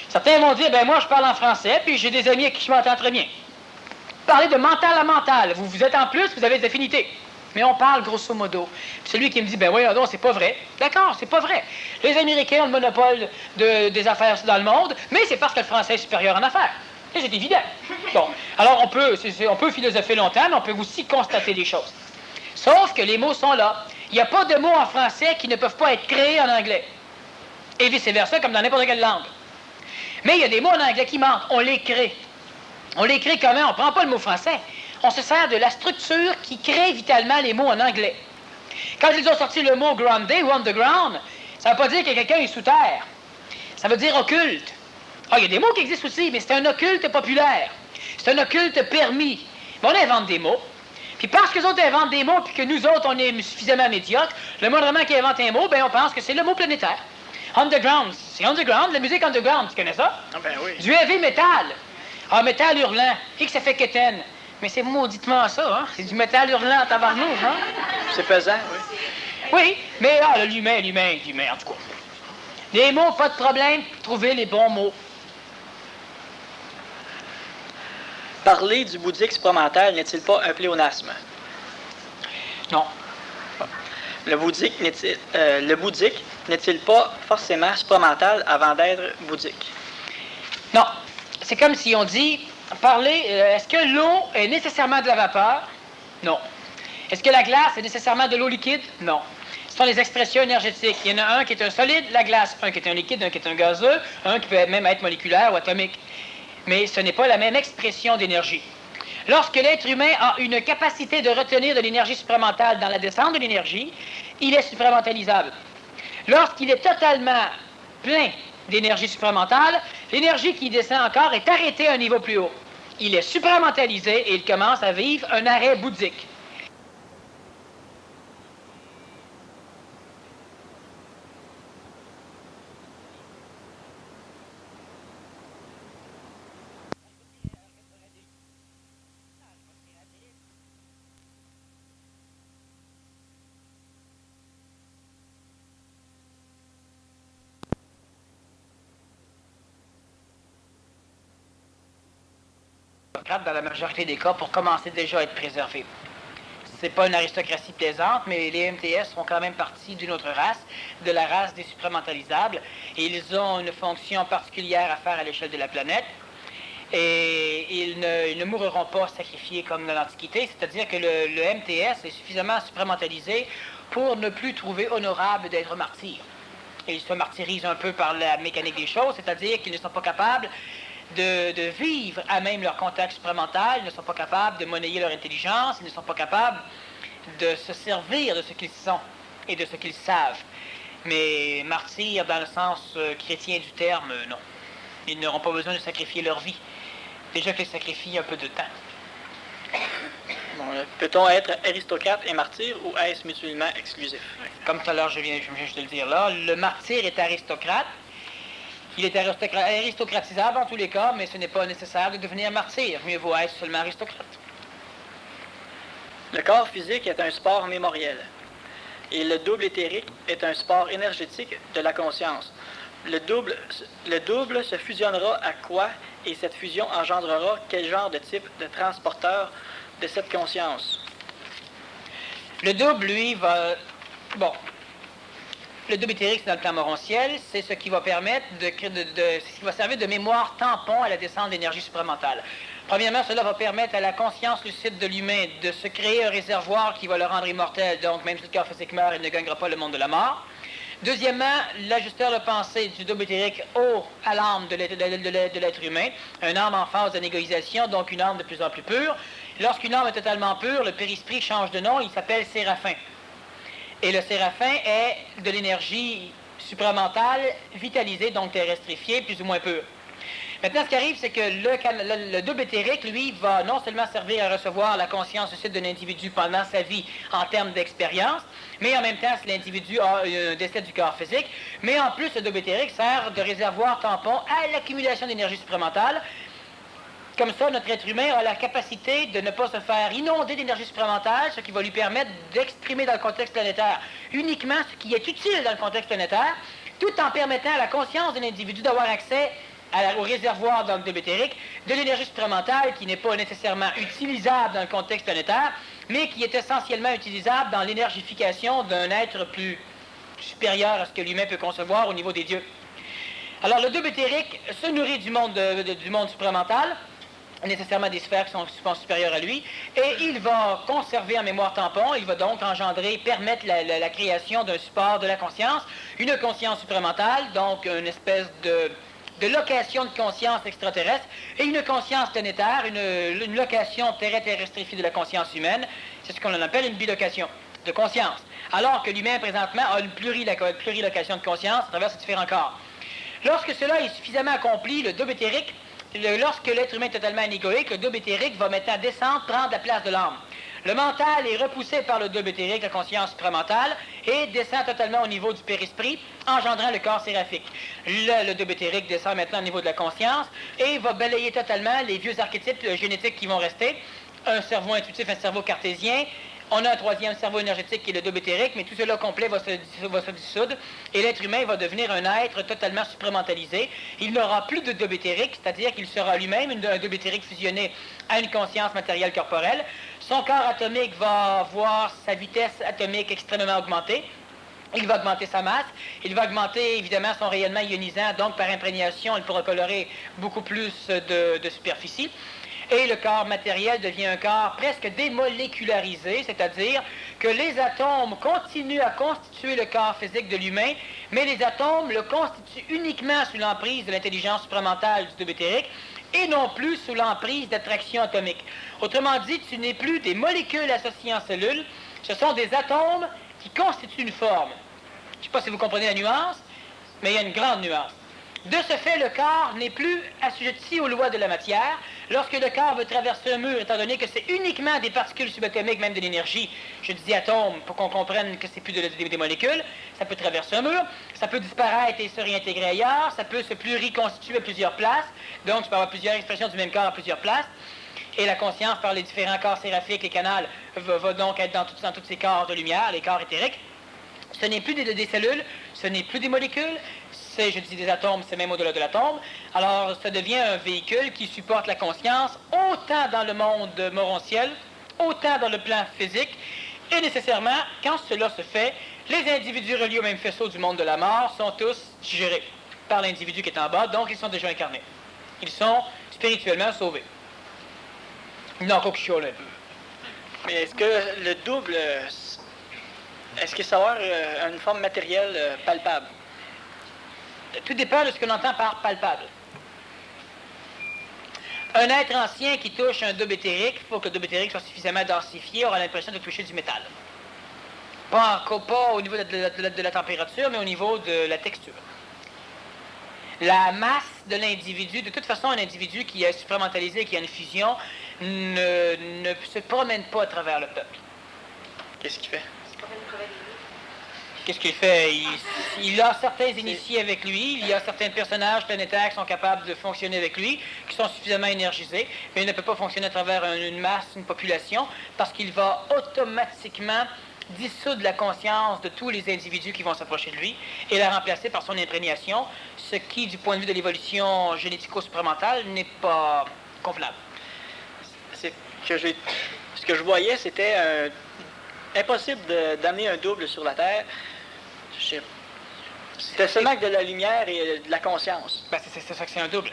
Certains vont dire, ben moi je parle en français, puis j'ai des amis avec qui je m'entends très bien. Parler de mental à mental. Vous êtes en plus, vous avez des affinités. Mais on parle grosso modo. Puis celui qui me dit, ben voyons donc, c'est pas vrai. D'accord, c'est pas vrai. Les Américains ont le monopole des affaires dans le monde, mais c'est parce que le français est supérieur en affaires. Et c'est évident. Bon, alors on peut philosopher longtemps, mais on peut aussi constater des choses. Sauf que les mots sont là. Il n'y a pas de mots en français qui ne peuvent pas être créés en anglais. Et vice-versa, comme dans n'importe quelle langue. Mais il y a des mots en anglais qui manquent. On les crée. On les crée comment? On ne prend pas le mot français. On se sert de la structure qui crée vitalement les mots en anglais. Quand ils ont sorti le mot grounded ou underground, ça ne veut pas dire que quelqu'un est sous terre. Ça veut dire occulte. Il y a des mots qui existent aussi, mais c'est un occulte populaire. C'est un occulte permis. Mais on invente des mots. Puis parce que les autres inventent des mots, puis que nous autres, on est suffisamment médiocres, le moindrement qui invente un mot, ben on pense que c'est le mot planétaire. Underground, c'est underground, la musique underground, tu connais ça? Ah ben oui. Du heavy metal. Métal hurlant, et que ça fait quétaine. Mais c'est mauditement ça, hein? C'est du métal hurlant en tabarnouche, hein? C'est pesant, oui. Oui, mais l'humain, en tout cas. Les mots, pas de problème, trouver les bons mots. Parler du bouddhique supramental n'est-il pas un pléonasme? Non. Le bouddhique n'est-il pas forcément supramental avant d'être bouddhique? Non. C'est comme si on dit, parler, est-ce que l'eau est nécessairement de la vapeur? Non. Est-ce que la glace est nécessairement de l'eau liquide? Non. Ce sont les expressions énergétiques. Il y en a un qui est un solide, la glace, un qui est un liquide, un qui est un gazeux, un qui peut même être moléculaire ou atomique. Mais ce n'est pas la même expression d'énergie. Lorsque l'être humain a une capacité de retenir de l'énergie supramentale dans la descente de l'énergie, il est supramentalisable. Lorsqu'il est totalement plein d'énergie supramentale, l'énergie qui descend encore est arrêtée à un niveau plus haut. Il est supramentalisé et il commence à vivre un arrêt bouddhique. Dans la majorité des cas, pour commencer déjà à être préservé. C'est pas une aristocratie plaisante, mais les MTS font quand même partie d'une autre race, de la race des supramentalisables, et ils ont une fonction particulière à faire à l'échelle de la planète, et ils ne mourront pas sacrifiés comme dans l'Antiquité, c'est-à-dire que le MTS est suffisamment supramentalisé pour ne plus trouver honorable d'être martyr. et ils se martyrisent un peu par la mécanique des choses, c'est-à-dire qu'ils ne sont pas capables de vivre à même leur contact supramental, ils ne sont pas capables de monnayer leur intelligence, ils ne sont pas capables de se servir de ce qu'ils sont et de ce qu'ils savent. Mais martyrs dans le sens chrétien du terme, non. Ils n'auront pas besoin de sacrifier leur vie. Déjà qu'ils sacrifient un peu de temps. Bon, peut-on être aristocrate et martyr ou est-ce mutuellement exclusif? Comme tout à l'heure, je viens juste de le dire là, le martyr est aristocrate. Il est aristocratisable en tous les cas, mais ce n'est pas nécessaire de devenir martyr. Mieux vaut être seulement aristocrate. Le corps physique est un sport mémoriel. Et le double éthérique est un sport énergétique de la conscience. Le double se fusionnera à quoi et cette fusion engendrera quel genre de type de transporteur de cette conscience? Le double, lui, va... Bon. Le double éthérique, c'est dans le plan morontiel, c'est ce qui va permettre ce qui va servir de mémoire tampon à la descente d'énergie supramentale. Premièrement, cela va permettre à la conscience lucide de l'humain de se créer un réservoir qui va le rendre immortel, donc même si le corps physique meurt, il ne gagnera pas le monde de la mort. Deuxièmement, l'ajusteur de pensée du double éthérique à l'âme de l'être humain, un âme en phase de négociation, donc une âme de plus en plus pure. Lorsqu'une âme est totalement pure, le périsprit change de nom, il s'appelle séraphin. Et le séraphin est de l'énergie supramentale vitalisée, donc terrestrifiée, plus ou moins pure. Maintenant, ce qui arrive, c'est que le double éthérique, lui, va non seulement servir à recevoir la conscience lucide de l'individu pendant sa vie en termes d'expérience, mais en même temps, si l'individu a un décès du corps physique, mais en plus, le double éthérique sert de réservoir tampon à l'accumulation d'énergie supramentale. Comme ça, notre être humain a la capacité de ne pas se faire inonder d'énergie supplémentaire, ce qui va lui permettre d'exprimer dans le contexte planétaire uniquement ce qui est utile dans le contexte planétaire, tout en permettant à la conscience de l'individu d'avoir accès au réservoir dans le double éthérique de l'énergie supplémentaire qui n'est pas nécessairement utilisable dans le contexte planétaire, mais qui est essentiellement utilisable dans l'énergification d'un être plus supérieur à ce que l'humain peut concevoir au niveau des dieux. Alors, le double éthérique se nourrit du monde supramental, nécessairement des sphères qui sont supérieures à lui, et il va conserver en mémoire tampon, il va donc permettre la création d'un support de la conscience, une conscience supramentale, donc une espèce de location de conscience extraterrestre, et une conscience planétaire, une location terrestrifiée de la conscience humaine, c'est ce qu'on appelle une bilocation de conscience, alors que l'humain présentement a une plurilocation de conscience à travers ses différents corps. Lorsque cela est suffisamment accompli, le double éthérique, lorsque l'être humain est totalement anégoïque, le double éthérique va maintenant descendre, prendre la place de l'âme. Le mental est repoussé par le double éthérique, la conscience supramentale, et descend totalement au niveau du périsprit, engendrant le corps séraphique. Le double éthérique descend maintenant au niveau de la conscience et va balayer totalement les vieux archétypes génétiques qui vont rester. Un cerveau intuitif, un cerveau cartésien. On a un troisième cerveau énergétique qui est le double éthérique, mais tout cela complet va se dissoudre et l'être humain va devenir un être totalement supramentalisé. Il n'aura plus de double éthérique, c'est-à-dire qu'il sera lui-même un double éthérique fusionné à une conscience matérielle corporelle. Son corps atomique va avoir sa vitesse atomique extrêmement augmentée. Il va augmenter sa masse, il va augmenter évidemment son rayonnement ionisant, donc par imprégnation, il pourra colorer beaucoup plus de superficie. Et le corps matériel devient un corps presque démolécularisé, c'est-à-dire que les atomes continuent à constituer le corps physique de l'humain, mais les atomes le constituent uniquement sous l'emprise de l'intelligence supramentale du double éthérique et non plus sous l'emprise d'attraction atomique. Autrement dit, tu n'es plus des molécules associées en cellules, ce sont des atomes qui constituent une forme. Je ne sais pas si vous comprenez la nuance, mais il y a une grande nuance. De ce fait, le corps n'est plus assujetti aux lois de la matière. Lorsque le corps veut traverser un mur, étant donné que c'est uniquement des particules subatomiques, même de l'énergie, je dis atomes pour qu'on comprenne que c'est plus des molécules, ça peut traverser un mur, ça peut disparaître et se réintégrer ailleurs, ça peut se pluriconstituer à plusieurs places, donc tu peux avoir plusieurs expressions du même corps à plusieurs places. Et la conscience par les différents corps séraphiques, les canals, va donc être dans tous ces corps de lumière, les corps éthériques. Ce n'est plus des cellules, ce n'est plus des molécules, je dis des atomes, c'est même au-delà de l'atome. Alors, ça devient un véhicule qui supporte la conscience, autant dans le monde morontiel, autant dans le plan physique, et nécessairement, quand cela se fait, les individus reliés au même faisceau du monde de la mort sont tous digérés par l'individu qui est en bas, donc ils sont déjà incarnés. Ils sont spirituellement sauvés. Il n'en encore chiole un peu. Mais est-ce que le double, est-ce que ça va avoir une forme matérielle palpable? Tout dépend de ce qu'on entend par palpable. Un être ancien qui touche un double éthérique, il faut que le double éthérique soit suffisamment densifié, aura l'impression de toucher du métal. Pas au niveau de la température, mais au niveau de la texture. La masse de l'individu, de toute façon, un individu qui est supramentalisé, qui a une fusion, ne se promène pas à travers le peuple. Qu'est-ce qu'il fait? Qu'est-ce qu'il fait? Il a certains initiés avec lui, il y a certains personnages planétaires qui sont capables de fonctionner avec lui, qui sont suffisamment énergisés, mais il ne peut pas fonctionner à travers une masse, une population, parce qu'il va automatiquement dissoudre la conscience de tous les individus qui vont s'approcher de lui et la remplacer par son imprégnation, ce qui, du point de vue de l'évolution génético-supramentale, n'est pas convenable. Ce que je voyais, c'était impossible d'amener un double sur la Terre. C'était seulement que de la lumière et de la conscience. Ben, c'est ça que c'est un double.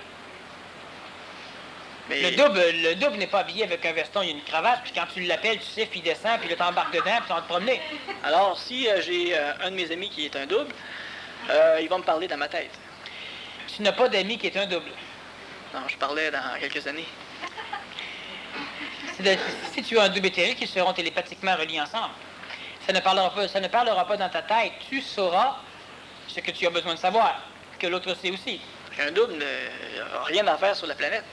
Mais... Le double n'est pas habillé avec un veston, il y a une cravate, puis quand tu l'appelles, tu siffles, il descend, puis là, t'embarques dedans, puis tu vas te promener. Alors, si j'ai un de mes amis qui est un double, il va me parler dans ma tête. Tu n'as pas d'ami qui est un double. Non, je parlais dans quelques années. Si tu as un double éthérique, ils seront télépathiquement reliés ensemble. Ça ne parlera pas dans ta tête. Tu sauras ce que tu as besoin de savoir, que l'autre sait aussi. Un double n'a rien à faire sur la planète.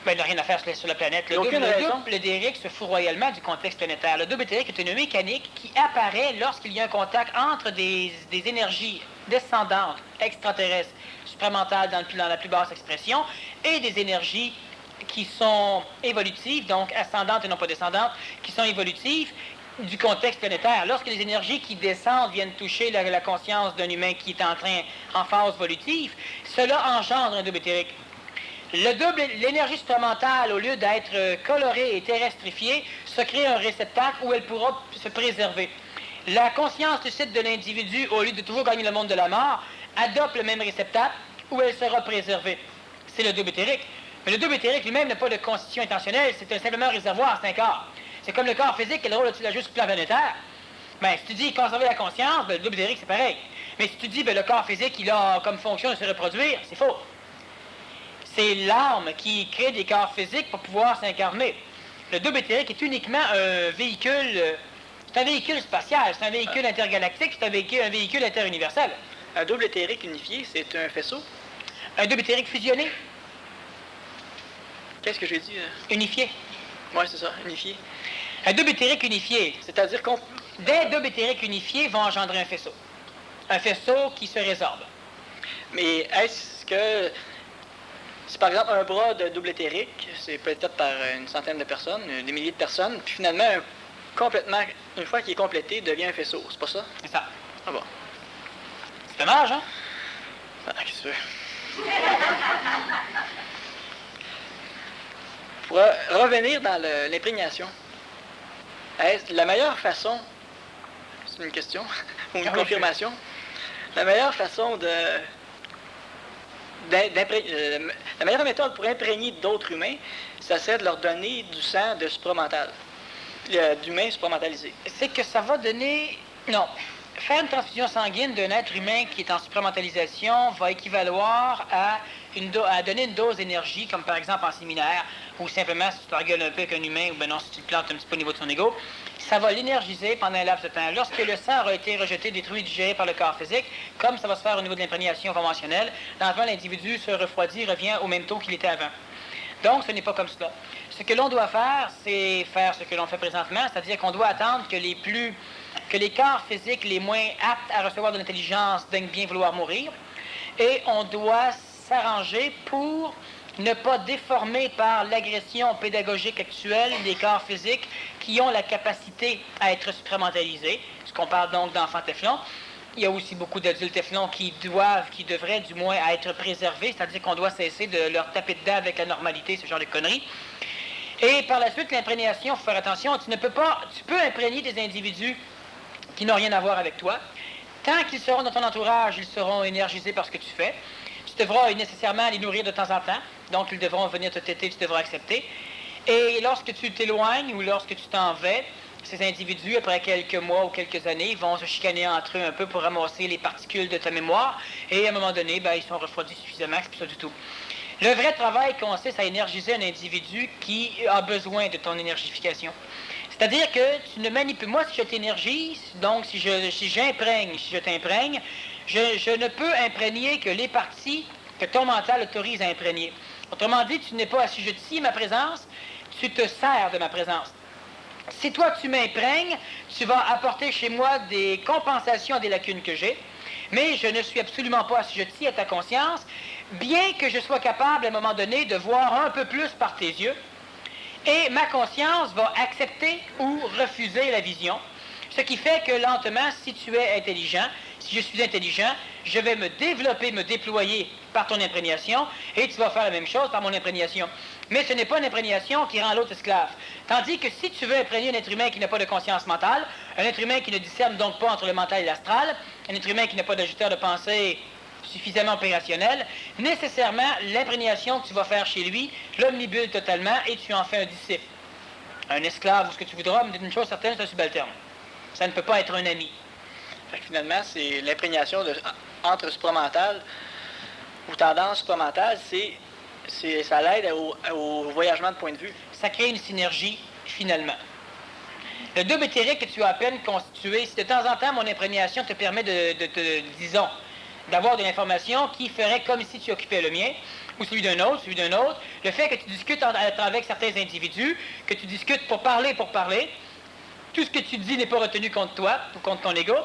Ben, il n'a rien à faire sur la planète. Le double éthérique se fout royalement du contexte planétaire. Le double éthérique est une mécanique qui apparaît lorsqu'il y a un contact entre des énergies descendantes, extraterrestres, supramentales dans la plus basse expression, et des énergies qui sont évolutives, donc ascendantes et non pas descendantes, qui sont évolutives du contexte planétaire. Lorsque les énergies qui descendent viennent toucher la conscience d'un humain qui est en phase évolutive, cela engendre un double éthérique. L'énergie supramentale, au lieu d'être colorée et terrestrifiée, se crée un réceptacle où elle pourra se préserver. La conscience lucide de l'individu, au lieu de toujours gagner le monde de la mort, adopte le même réceptacle où elle sera préservée. C'est le double éthérique. Mais le double éthérique lui-même n'a pas de constitution intentionnelle, c'est simplement un réservoir, c'est un corps. C'est comme le corps physique, quel rôle a-t-il à jouer sur le plan planétaire? Ben, si tu dis conserver la conscience, ben, le double éthérique, c'est pareil. Mais si tu dis, ben, le corps physique, il a comme fonction de se reproduire, c'est faux. C'est l'âme qui crée des corps physiques pour pouvoir s'incarner. Le double éthérique est uniquement un véhicule, c'est un véhicule spatial, c'est un véhicule intergalactique, c'est un véhicule interuniversel. Un double éthérique unifié, c'est un faisceau? Un double éthérique fusionné? Qu'est-ce que j'ai dit? Unifié. Oui, c'est ça, unifié. Un double éthérique unifié. C'est-à-dire qu'on... Des doubles éthériques unifiés vont engendrer un faisceau. Un faisceau qui se résorbe. Mais est-ce que... Si par exemple un bras de double éthérique, c'est peut-être par une centaine de personnes, des milliers de personnes, puis finalement, une fois qu'il est complété, devient un faisceau, c'est pas ça? C'est ça. Ah bon. C'est dommage, hein? Ah, qu'est-ce que tu veux? Pour revenir dans l'imprégnation, est-ce la meilleure façon, c'est une question, ou une confirmation, la meilleure façon la meilleure méthode pour imprégner d'autres humains, ça serait de leur donner du sang de supramental, d'humain supramentalisé. C'est que ça va donner... Non. Faire une transfusion sanguine d'un être humain qui est en supramentalisation va équivaloir à donner une dose d'énergie, comme par exemple en séminaire, ou simplement si tu te regardes un peu avec un humain, ou ben non, si tu te plantes un petit peu au niveau de son ego, ça va l'énergiser pendant un laps de temps. Lorsque le sang aura été rejeté, détruit, digéré par le corps physique, comme ça va se faire au niveau de l'imprégnation conventionnelle, lentement l'individu se refroidit, revient au même taux qu'il était avant. Donc, ce n'est pas comme cela. Ce que l'on doit faire, c'est faire ce que l'on fait présentement, c'est-à-dire qu'on doit attendre que les corps physiques les moins aptes à recevoir de l'intelligence daignent bien vouloir mourir, et on doit s'arranger pour ne pas déformer par l'agression pédagogique actuelle les corps physiques qui ont la capacité à être supramentalisés, ce qu'on parle donc d'enfants téflons. Il y a aussi beaucoup d'adultes téflons qui devraient du moins être préservés, c'est-à-dire qu'on doit cesser de leur taper dedans avec la normalité, ce genre de conneries. Et par la suite, l'imprégnation, il faut faire attention, tu peux imprégner des individus qui n'ont rien à voir avec toi. Tant qu'ils seront dans ton entourage, ils seront énergisés par ce que tu fais. Tu devras nécessairement les nourrir de temps en temps, donc ils devront venir te téter, tu devras accepter. Et lorsque tu t'éloignes ou lorsque tu t'en vas, Ces individus, après quelques mois ou quelques années, vont se chicaner entre eux un peu pour ramasser les particules de ta mémoire, et à un moment donné, ils sont refroidis suffisamment, c'est pas ça du tout. Le vrai travail consiste à énergiser un individu qui a besoin de ton énergification. C'est-à-dire que tu ne manipules... Moi, si je t'énergise, donc si je t'imprègne, je ne peux imprégner que les parties que ton mental autorise à imprégner. Autrement dit, tu n'es pas assujetti à ma présence, tu te sers de ma présence. Si toi, tu m'imprègnes, tu vas apporter chez moi des compensations des lacunes que j'ai, mais je ne suis absolument pas assujetti à ta conscience, bien que je sois capable, à un moment donné, de voir un peu plus par tes yeux, et ma conscience va accepter ou refuser la vision, ce qui fait que lentement, si tu es intelligent, si je suis intelligent, je vais me développer, me déployer par ton imprégnation, et tu vas faire la même chose par mon imprégnation. Mais ce n'est pas une imprégnation qui rend l'autre esclave. Tandis que si tu veux imprégner un être humain qui n'a pas de conscience mentale, un être humain qui ne discerne donc pas entre le mental et l'astral, un être humain qui n'a pas d'ajusteur de pensée suffisamment opérationnel, nécessairement, l'imprégnation que tu vas faire chez lui l'omnibule totalement et tu en fais un disciple. Un esclave ou ce que tu voudras, mais d'une chose certaine, c'est un subalterne. Ça ne peut pas être un ami. Fait que finalement, c'est l'imprégnation entre supramental ou tendance supramentale, ça l'aide au voyagement de point de vue. Ça crée une synergie, finalement. Le double éthérique que tu as à peine constitué, si de temps en temps, mon imprégnation te permet disons, d'avoir de l'information qui ferait comme si tu occupais le mien, ou celui d'un autre, le fait que tu discutes avec certains individus, que tu discutes pour parler, tout ce que tu dis n'est pas retenu contre toi ou contre ton ego,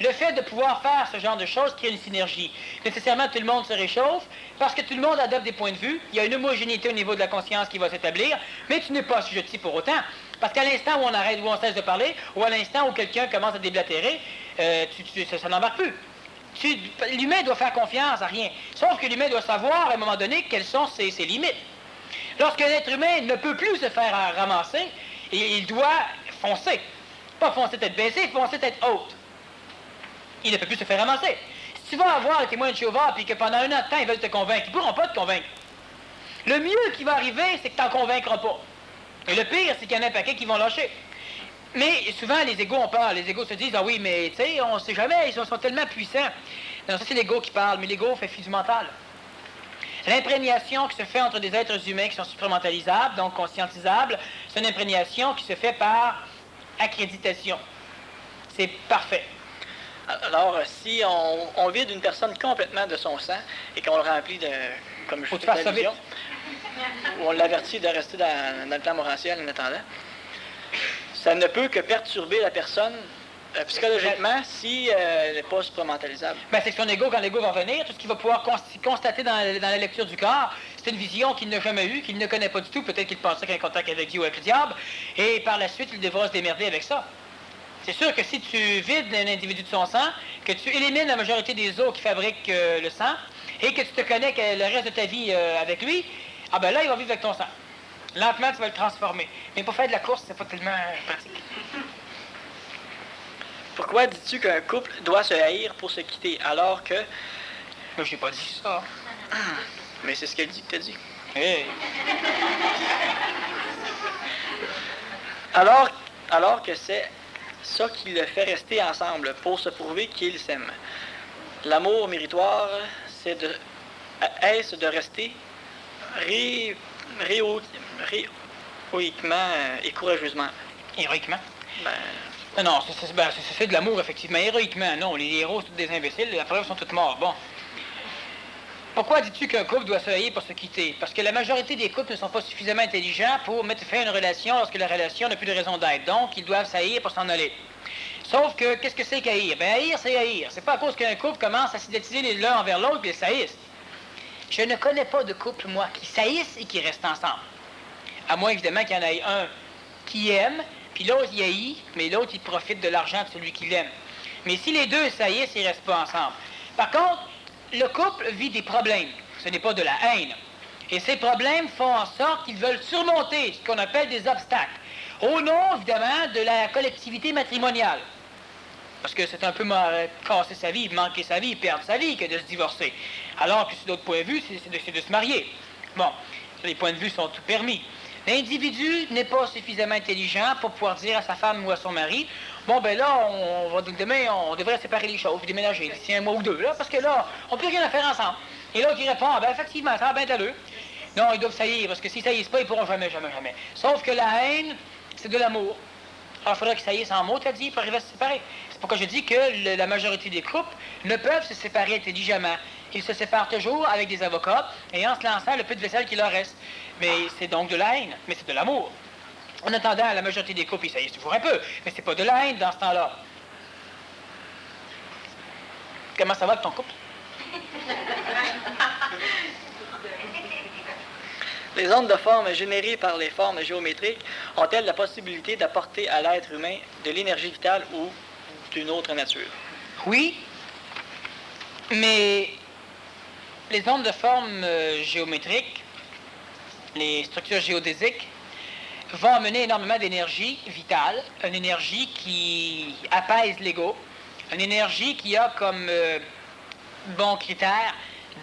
le fait de pouvoir faire ce genre de choses crée une synergie. Nécessairement, tout le monde se réchauffe, parce que tout le monde adopte des points de vue, il y a une homogénéité au niveau de la conscience qui va s'établir, mais tu n'es pas assujetti pour autant, parce qu'à l'instant où on arrête, où on cesse de parler, ou à l'instant où quelqu'un commence à déblatérer, ça n'embarque plus. L'humain doit faire confiance à rien. Sauf que l'humain doit savoir, à un moment donné, quelles sont ses limites. Lorsqu'un être humain ne peut plus se faire ramasser, il doit foncer. Pas foncer tête baissée, foncer tête haute. Il ne peut plus se faire ramasser. Si tu vas avoir les témoins de Jéhovah et que pendant un an de temps, ils veulent te convaincre, ils ne pourront pas te convaincre. Le mieux qui va arriver, c'est que tu n'en convaincras pas. Et le pire, c'est qu'il y en a un paquet qui vont lâcher. Mais souvent, les égos ont peur. Les égos se disent, ah oui, mais tu sais, on ne sait jamais, ils sont tellement puissants. Non, ça c'est l'ego qui parle, mais l'ego fait fi du mental. L'imprégnation qui se fait entre des êtres humains qui sont supramentalisables, donc conscientisables, c'est une imprégnation qui se fait par accréditation. C'est parfait. Alors, si on vide une personne complètement de son sang et qu'on le remplit de, comme je fais l'allusion, ou on l'avertit de rester dans le plan morantiel en attendant, ça ne peut que perturber la personne psychologiquement si elle n'est pas supramentalisable. C'est que son ego, quand l'ego va revenir, tout ce qu'il va pouvoir constater dans la lecture du corps, c'est une vision qu'il n'a jamais eue, qu'il ne connaît pas du tout. Peut-être qu'il pensait qu'il y a un contact avec Dieu ou avec le diable, et par la suite, il devra se démerder avec ça. C'est sûr que si tu vides un individu de son sang, que tu élimines la majorité des os qui fabriquent le sang, et que tu te connectes le reste de ta vie avec lui, là, il va vivre avec ton sang. Lentement, tu vas le transformer. Mais pour faire de la course, c'est pas tellement pratique. Pourquoi dis-tu qu'un couple doit se haïr pour se quitter, alors que... Mais je n'ai pas dit ça. Mais c'est ce qu'elle dit que t'as dit. Hey. Alors que c'est ça qui le fait rester ensemble, pour se prouver qu'ils s'aiment. L'amour méritoire, est-ce de rester héroïquement et courageusement? Héroïquement? Non, c'est de l'amour, effectivement. Héroïquement, non. Les héros, c'est tous des imbéciles. La preuve, sont tous morts. Bon. Pourquoi dis-tu qu'un couple doit se haïr pour se quitter? Parce que la majorité des couples ne sont pas suffisamment intelligents pour mettre fin à une relation lorsque la relation n'a plus de raison d'être. Donc, ils doivent s'haïr pour s'en aller. Sauf que, qu'est-ce que c'est qu'haïr? Haïr, c'est haïr. C'est pas à cause qu'un couple commence à s'identifier l'un envers l'autre qu'ils s'haïssent. Je ne connais pas de couple, moi, qui s'haïssent et qui restent ensemble. À moins, évidemment, qu'il y en ait un qui aime, puis l'autre il haït, mais l'autre il profite de l'argent de celui qui l'aime. Mais si les deux s'haïssent, ils ne restent pas ensemble. Par contre, le couple vit des problèmes. Ce n'est pas de la haine. Et ces problèmes font en sorte qu'ils veulent surmonter ce qu'on appelle des obstacles. Au nom, évidemment, de la collectivité matrimoniale. Parce que c'est un peu casser sa vie, manquer sa vie, perdre sa vie que de se divorcer. Alors que sur d'autres points de vue, c'est de se marier. Bon, les points de vue sont tout permis. L'individu n'est pas suffisamment intelligent pour pouvoir dire à sa femme ou à son mari, bon ben là, demain, on devrait séparer les choses, puis déménager d'ici un mois ou deux, là, parce que là, on peut rien à faire ensemble. Et l'autre, il répond, ben effectivement, ça a bien d'allure. Non, ils doivent saillir, parce que s'ils saillissent pas, ils pourront jamais. Sauf que la haine, c'est de l'amour. Alors, il faudrait qu'ils saillissent en mots, t'as dit, pour arriver à se séparer. C'est pourquoi je dis que la majorité des couples ne peuvent se séparer intelligemment. Ils se séparent toujours avec des avocats et en se lançant le peu de vaisselle qu'il leur reste. Mais c'est donc de la haine, mais c'est de l'amour. En attendant, la majorité des couples, ils saillissent toujours un peu, mais c'est pas de la haine dans ce temps-là. Comment ça va avec ton couple? Les ondes de forme générées par les formes géométriques ont-elles la possibilité d'apporter à l'être humain de l'énergie vitale ou d'une autre nature? Oui, mais les ondes de forme géométriques, les structures géodésiques, vont amener énormément d'énergie vitale, une énergie qui apaise l'ego, une énergie qui a comme bon critère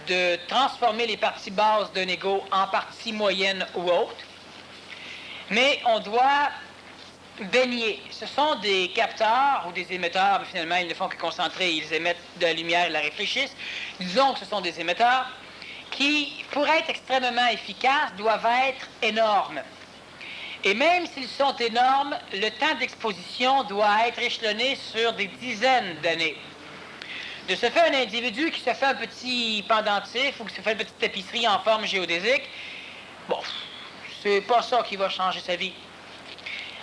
de transformer les parties basses d'un ego en parties moyennes ou hautes. Mais on doit baigner. Ce sont des capteurs ou des émetteurs, mais finalement ils ne font que concentrer, ils émettent de la lumière et la réfléchissent. Disons que ce sont des émetteurs qui, pour être extrêmement efficaces, doivent être énormes. Et même s'ils sont énormes, le temps d'exposition doit être échelonné sur des dizaines d'années. De ce fait, un individu qui se fait un petit pendentif ou qui se fait une petite tapisserie en forme géodésique, bon, c'est pas ça qui va changer sa vie.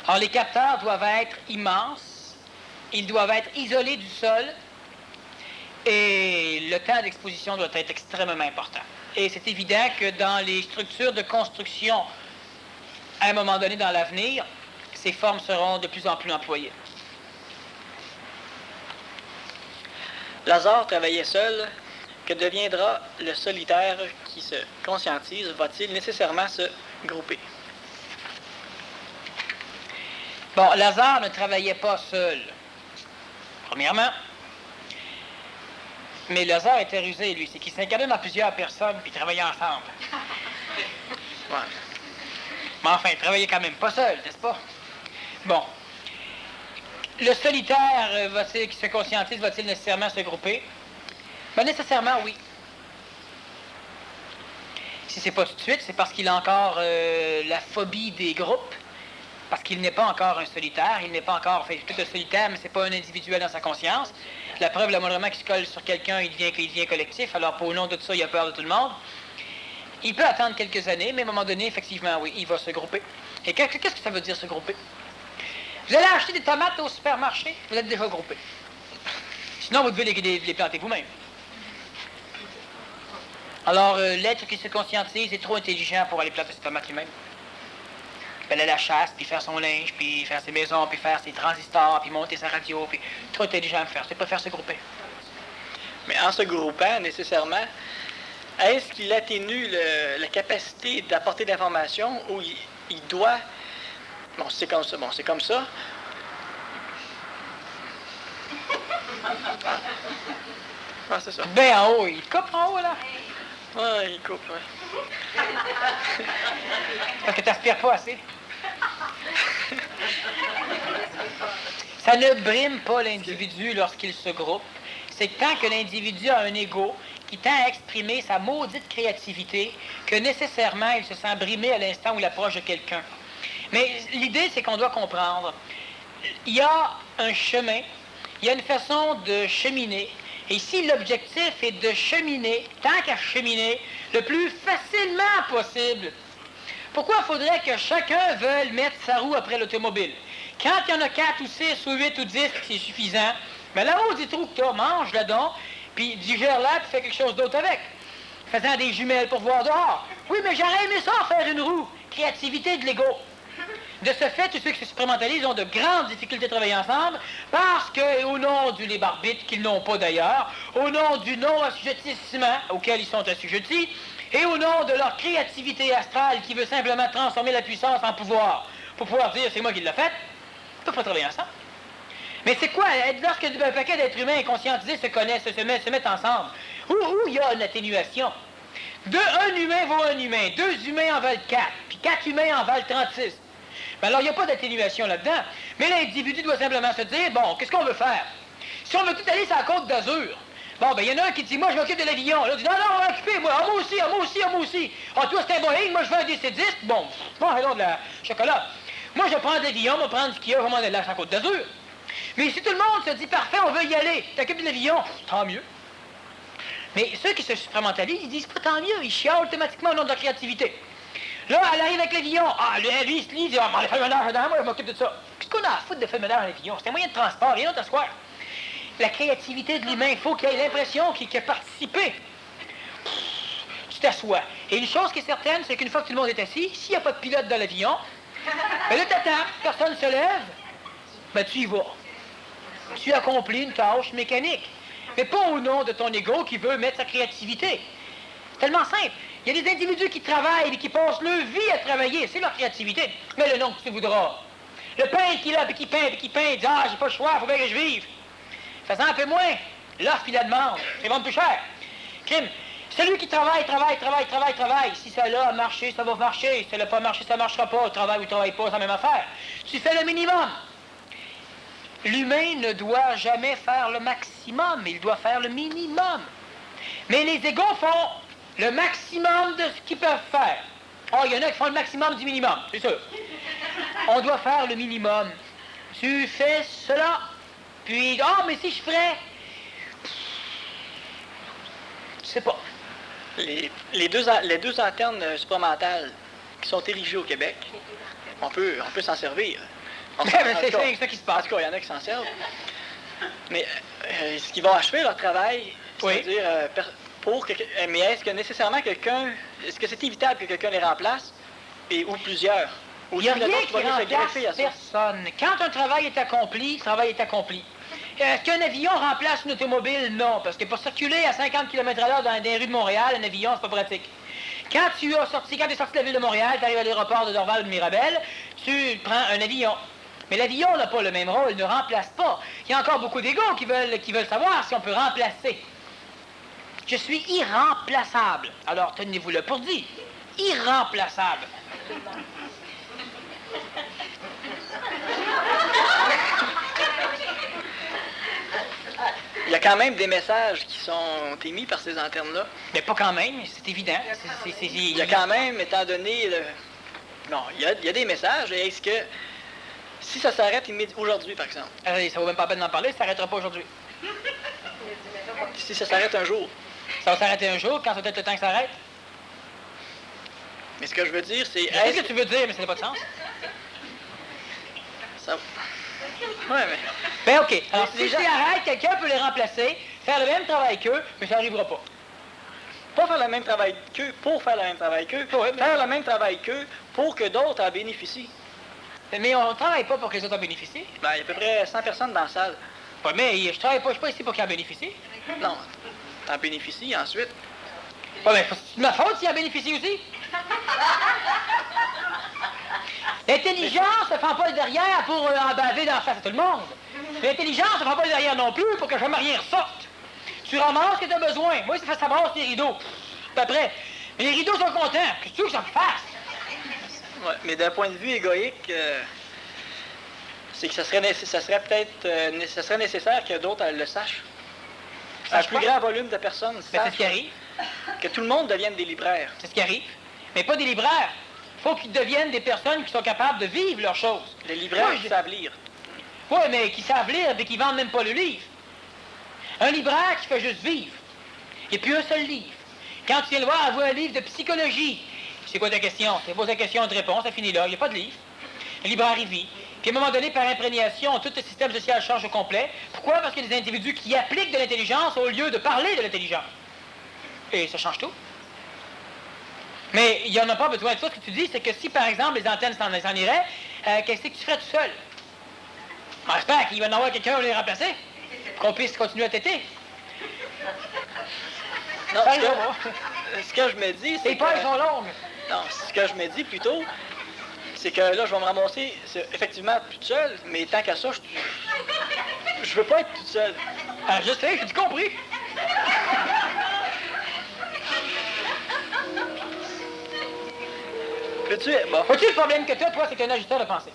Alors, les capteurs doivent être immenses, ils doivent être isolés du sol, et le temps d'exposition doit être extrêmement important. Et c'est évident que dans les structures de construction, à un moment donné dans l'avenir, ces formes seront de plus en plus employées. Lazare travaillait seul. Que deviendra le solitaire qui se conscientise? Va-t-il nécessairement se grouper? Bon, Lazare ne travaillait pas seul, premièrement. Mais Lazare était rusé, lui. C'est qu'il s'incarnait dans plusieurs personnes, puis travaillait ensemble. Ouais. Mais enfin, il travaillait quand même pas seul, n'est-ce pas? Bon. Le solitaire, qui se conscientise, va-t-il nécessairement se grouper? Ben, nécessairement, oui. Si c'est pas tout de suite, c'est parce qu'il a encore la phobie des groupes, parce qu'il n'est pas encore un solitaire, il n'est pas encore, enfin, il est peut-être un solitaire, mais c'est pas un individuel dans sa conscience. La preuve, le moindrement qu'il se colle sur quelqu'un, il devient collectif, alors pour au nom de tout ça, il a peur de tout le monde. Il peut attendre quelques années, mais à un moment donné, effectivement, oui, il va se grouper. Et qu'est-ce que ça veut dire, se grouper? Vous allez acheter des tomates au supermarché, vous êtes déjà groupé. Sinon, vous devez les planter vous-même. Alors, l'être qui se conscientise est trop intelligent pour aller planter ses tomates lui-même. Il aller à la chasse, puis faire son linge, puis faire ses maisons, puis faire ses transistors, puis monter sa radio, puis trop intelligent à faire. C'est pas faire se grouper. Mais en se groupant, nécessairement, est-ce qu'il atténue la capacité d'apporter d'informations ou il doit... Bon, c'est comme ça. Bon, c'est comme ça. Ah, c'est ça. Ben en haut, il coupe en haut, là. Ouais, il coupe, ouais. Parce que t'aspires pas assez. Ça ne brime pas l'individu lorsqu'il se groupe. C'est tant que l'individu a un ego qui tend à exprimer sa maudite créativité que nécessairement il se sent brimé à l'instant où il approche de quelqu'un. Mais l'idée, c'est qu'on doit comprendre. Il y a un chemin, il y a une façon de cheminer. Et ici, l'objectif est de cheminer, tant qu'à cheminer, le plus facilement possible. Pourquoi faudrait que chacun veuille mettre sa roue après l'automobile? Quand il y en a 4 ou 6 ou 8 ou 10, c'est suffisant. Mais la roue du trou que tu as, mange-la donc, puis digère-la, puis fais quelque chose d'autre avec. Faisant des jumelles pour voir dehors. Oui, mais j'aurais aimé ça, faire une roue. Créativité de l'ego. De ce fait, tous ceux qui s'expérimentalisent ont de grandes difficultés à travailler ensemble parce que, au nom du libre arbitre, qu'ils n'ont pas d'ailleurs, au nom du non-assujettissement auquel ils sont assujettis, et au nom de leur créativité astrale qui veut simplement transformer la puissance en pouvoir, pour pouvoir dire c'est moi qui l'ai fait, ils ne peuvent pas travailler ensemble. Mais c'est quoi? Lorsque un paquet d'êtres humains conscientisés se connaissent, se mettent ensemble, où il y a une atténuation? Un humain vaut un humain, 2 humains en valent 4, puis 4 humains en valent 36. Ben alors, il n'y a pas d'atténuation là-dedans. Mais l'individu doit simplement se dire, bon, qu'est-ce qu'on veut faire? Si on veut tout aller sur la côte d'Azur, bon, ben il y en a un qui dit, moi, je m'occupe de l'avion. L'autre dit, non, non, on va occuper, moi. Ah, moi aussi, ah, moi aussi, ah, moi aussi. Ah, toi, c'est un Boeing, moi, je veux un DC-10. Bon, bon, alors de la chocolat. Moi, je vais prendre l'avion, on va prendre ce qu'il y a vraiment de la côte d'Azur. Mais si tout le monde se dit, parfait, on veut y aller, t'occupes de l'avion, tant mieux. Mais ceux qui se supramentalisent, ils disent pas tant mieux, ils chialent automatiquement au nom de la créativité. Là, elle arrive avec l'avion. Ah, lui, il se dit, il dit, ah, mais fais le ménage dedans, moi, je m'occupe de ça. Qu'est-ce qu'on a à foutre de faire le ménage à l'avion? C'est un moyen de transport, rien d'autre à soir. La créativité de l'humain, il faut qu'il ait l'impression qu'il a participé. Tu t'assois. Et une chose qui est certaine, c'est qu'une fois que tout le monde est assis, s'il n'y a pas de pilote dans l'avion, ben là, t'attends, personne ne se lève, ben tu y vas. Tu accomplis une tâche mécanique. Mais pas au nom de ton ego qui veut mettre sa créativité. C'est tellement simple. Il y a des individus qui travaillent et qui passent leur vie à travailler. C'est leur créativité. Mais le nom que tu voudras. Le peintre qui est là, puis qui peint, il dit, ah, j'ai pas le choix, faut bien que je vive. Faisant un peu moins, l'offre et la demande. C'est vendre plus cher. Crime. Celui qui travaille. Si ça a marché, ça va marcher. Si ça n'a pas marché, ça ne marchera pas. Travaille ou travaille pas, c'est la même affaire. Tu fais le minimum. L'humain ne doit jamais faire le maximum, il doit faire le minimum. Mais les égaux font le maximum de ce qu'ils peuvent faire. Oh, il y en a qui font le maximum du minimum, c'est sûr. On doit faire le minimum. Tu fais cela, puis, oh, mais si je ferais... Je sais pas. Les deux antennes supramentales qui sont érigées au Québec, on peut s'en servir. C'est ça qui se passe. En tout cas, il y en a qui s'en servent. Mais ce qui va achever leur travail, c'est-à-dire, mais est-ce que nécessairement est-ce que c'est évitable que quelqu'un les remplace, ou plusieurs? Il n'y a rien qui remplace personne. Quand un travail est accompli, le travail est accompli. Est-ce qu'un avion remplace une automobile? Non, parce que pour circuler à 50 km/h dans les rues de Montréal, un avion, c'est pas pratique. Quand tu es sorti de la ville de Montréal, tu arrives à l'aéroport de Dorval ou de Mirabel, tu prends un avion. Mais l'avion n'a pas le même rôle, il ne remplace pas. Il y a encore beaucoup d'égos qui veulent savoir si on peut remplacer. Je suis irremplaçable. Alors, tenez-vous-le pour dit. Irremplaçable. Il y a quand même des messages qui sont émis par ces antennes-là. Mais pas quand même, c'est évident. Il y a quand même, étant donné... Non, il y a des messages. Et est-ce que... Si ça s'arrête aujourd'hui, par exemple... ça vaut même pas la peine d'en parler, ça s'arrêtera pas aujourd'hui. Si ça s'arrête un jour... Ça va s'arrêter un jour, quand ça va être le temps que ça arrête. Mais ce que je veux dire, c'est... Qu'est-ce que tu veux dire, mais ça n'a pas de sens? Ça... Ouais, mais... Ben OK. Alors, si ça arrête, quelqu'un peut les remplacer, faire le même travail qu'eux, mais ça n'arrivera pas. Pas faire le même travail qu'eux pour faire le même travail qu'eux. Faire le même travail qu'eux pour que d'autres en bénéficient. Mais on ne travaille pas pour que les autres en bénéficient. Ben, il y a à peu près 100 personnes dans la salle. Ouais, mais je travaille pas, je suis pas ici pour qu'ils en bénéficient. Non. T'en bénéficies ensuite. Ouais, mais c'est de ma faute s'ils en bénéficient aussi. L'intelligence ne prend pas le derrière pour en baver dans la face à tout le monde. L'intelligence ne prend pas le derrière non plus pour que jamais rien ressorte. Tu ramasses ce que tu as besoin. Moi, ça ramasse les rideaux. Puis après, mais les rideaux sont contents. Qu'est-ce que tu veux que ça me fasse? Ouais, mais d'un point de vue égoïque, c'est que ça serait nécessaire que d'autres le sachent. Un plus grand volume de personnes c'est ce qui arrive. Que tout le monde devienne des libraires. C'est ce qui arrive. Mais pas des libraires. Il faut qu'ils deviennent des personnes qui sont capables de vivre leurs choses. Les libraires qui savent lire. Oui, mais qui savent lire et qui vendent même pas le livre. Un libraire qui fait juste vivre. Il n'y a plus un seul livre. Quand tu viens le voir, avoir un livre de psychologie. C'est quoi ta question? Tu poses la question, de réponse, ça finit là. Il n'y a pas de livre. Le libraire, il vit. Puis à un moment donné, par imprégnation, tout le système social change au complet. Pourquoi? Parce qu'il y a des individus qui appliquent de l'intelligence au lieu de parler de l'intelligence. Et ça change tout. Mais il n'y en a pas besoin de ça. Ce que tu dis, c'est que si, par exemple, les antennes s'en iraient, qu'est-ce que tu ferais tout seul? J'espère qu'il va y en avoir quelqu'un pour les remplacer, pour qu'on puisse continuer à téter. Non, ce que je me dis, c'est les pailles sont longues. Non, ce que je me dis plutôt, c'est que là, je vais me ramasser effectivement toute seule, mais tant qu'à ça, je veux pas être toute seule. Ah, je sais, j'ai compris. Veux-tu... Bon. Vois-tu le problème que tu as, toi, c'est que tu es un ajusteur de pensée.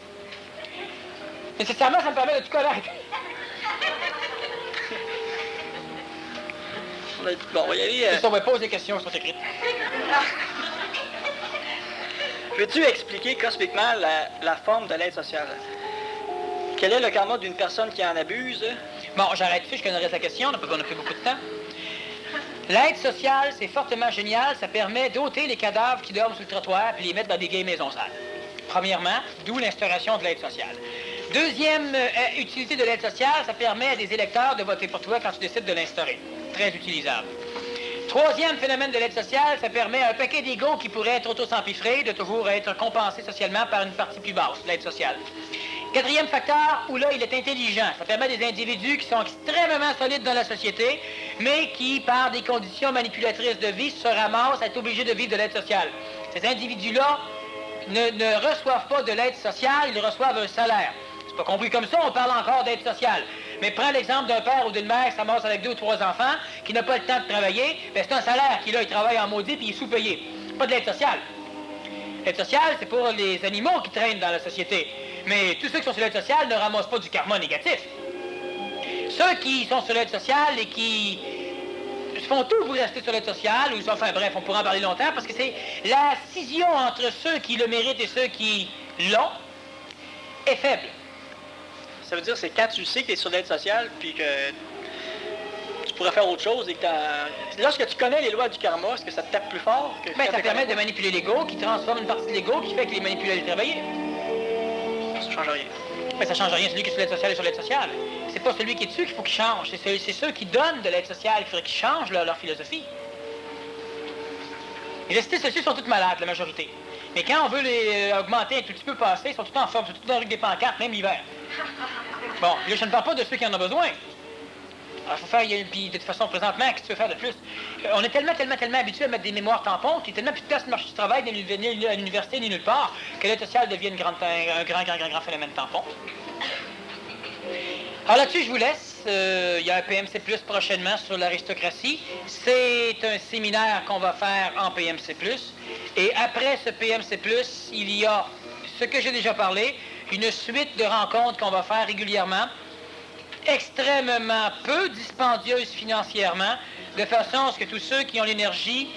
Nécessairement, ça me permet de tout connaître. Bon, on va y aller. C'est ça, on va poser des questions qui sont écrites. Veux-tu expliquer cosmiquement la forme de l'aide sociale? Quel est le karma d'une personne qui en abuse? Bon, j'arrête ici, je connais la question, on n'a pas beaucoup de temps. L'aide sociale, c'est fortement génial, ça permet d'ôter les cadavres qui dorment sur le trottoir et les mettre dans des vieilles maisons sales. Premièrement, d'où l'instauration de l'aide sociale. Deuxième utilité de l'aide sociale, ça permet à des électeurs de voter pour toi quand tu décides de l'instaurer. Très utilisable. Troisième phénomène de l'aide sociale, ça permet à un paquet d'égos qui pourraient être auto-s'empiffrés de toujours être compensés socialement par une partie plus basse, l'aide sociale. Quatrième facteur, où là, il est intelligent. Ça permet à des individus qui sont extrêmement solides dans la société, mais qui, par des conditions manipulatrices de vie, se ramassent à être obligés de vivre de l'aide sociale. Ces individus-là ne reçoivent pas de l'aide sociale, ils reçoivent un salaire. C'est pas compris comme ça, on parle encore d'aide sociale. Mais prends l'exemple d'un père ou d'une mère qui s'amasse avec 2 ou 3 enfants, qui n'a pas le temps de travailler, bien c'est un salaire qui, là, il travaille en maudit puis il est sous-payé. Pas de l'aide sociale. L'aide sociale, c'est pour les animaux qui traînent dans la société. Mais tous ceux qui sont sur l'aide sociale ne ramassent pas du karma négatif. Ceux qui sont sur l'aide sociale et qui font tout pour rester sur l'aide sociale, ou enfin bref, on pourra en parler longtemps, parce que c'est la scission entre ceux qui le méritent et ceux qui l'ont est faible. Ça veut dire que c'est quand tu sais que tu es sur l'aide sociale, puis que tu pourrais faire autre chose, et que lorsque tu connais les lois du karma, est-ce que ça te tape plus fort? Bien, ça permet de manipuler l'ego, qui transforme une partie de l'ego, qui fait que les manipule à les travailler. Ça change rien. Mais ça change rien, celui qui est sur l'aide sociale est sur l'aide sociale. C'est pas celui qui est dessus qu'il faut qu'il change, c'est ceux qui donnent de l'aide sociale qu'il faudrait qu'ils changent leur philosophie. Les assistés sociaux sont tous malades, la majorité. Mais quand on veut les augmenter un tout petit peu passé, ils sont tous en forme, ils sont tous dans des pancartes, même l'hiver. Bon, là, je ne parle pas de ceux qui en ont besoin. Alors, il faut faire, puis de toute façon, présentement, qu'est-ce que tu veux faire de plus? On est tellement habitué à mettre des mémoires tampons, qu'il y a tellement plus de place de marché du travail ni à l'université, ni nulle part, que l'aide sociale devient un grand phénomène tampon. Alors là-dessus, je vous laisse. Il y a un PMC+, prochainement sur l'aristocratie. C'est un séminaire qu'on va faire en PMC+. Et après ce PMC+, il y a ce que j'ai déjà parlé, une suite de rencontres qu'on va faire régulièrement, extrêmement peu dispendieuses financièrement, de façon à ce que tous ceux qui ont l'énergie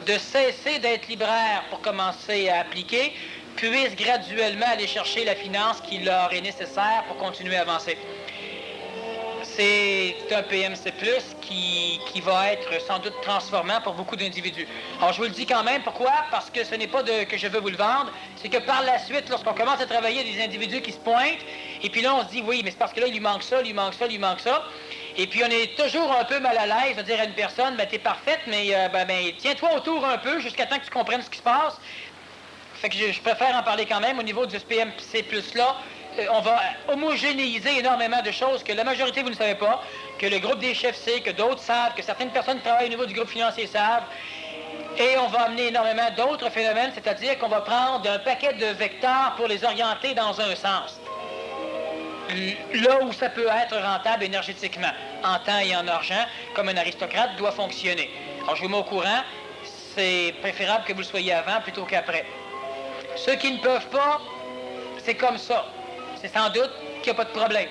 de cesser d'être libraires pour commencer à appliquer, puissent graduellement aller chercher la finance qui leur est nécessaire pour continuer à avancer. C'est un PMC+, qui va être sans doute transformant pour beaucoup d'individus. Alors, je vous le dis quand même, pourquoi? Parce que ce n'est pas que je veux vous le vendre, c'est que par la suite, lorsqu'on commence à travailler, il y a des individus qui se pointent, et puis là, on se dit, oui, mais c'est parce que là, il lui manque ça, il lui manque ça, il lui manque ça. Et puis, on est toujours un peu mal à l'aise de dire à une personne, ben, t'es parfaite, mais tiens-toi autour un peu jusqu'à temps que tu comprennes ce qui se passe. Fait que je préfère en parler quand même au niveau du PMC+-là. On va homogénéiser énormément de choses que la majorité, vous ne savez pas, que le groupe des chefs sait, que d'autres savent, que certaines personnes qui travaillent au niveau du groupe financier savent. Et on va amener énormément d'autres phénomènes, c'est-à-dire qu'on va prendre un paquet de vecteurs pour les orienter dans un sens. Là où ça peut être rentable énergétiquement, en temps et en argent, comme un aristocrate doit fonctionner. Alors, je vous mets au courant, c'est préférable que vous le soyez avant plutôt qu'après. Ceux qui ne peuvent pas, c'est comme ça. C'est sans doute qu'il n'y a pas de problème.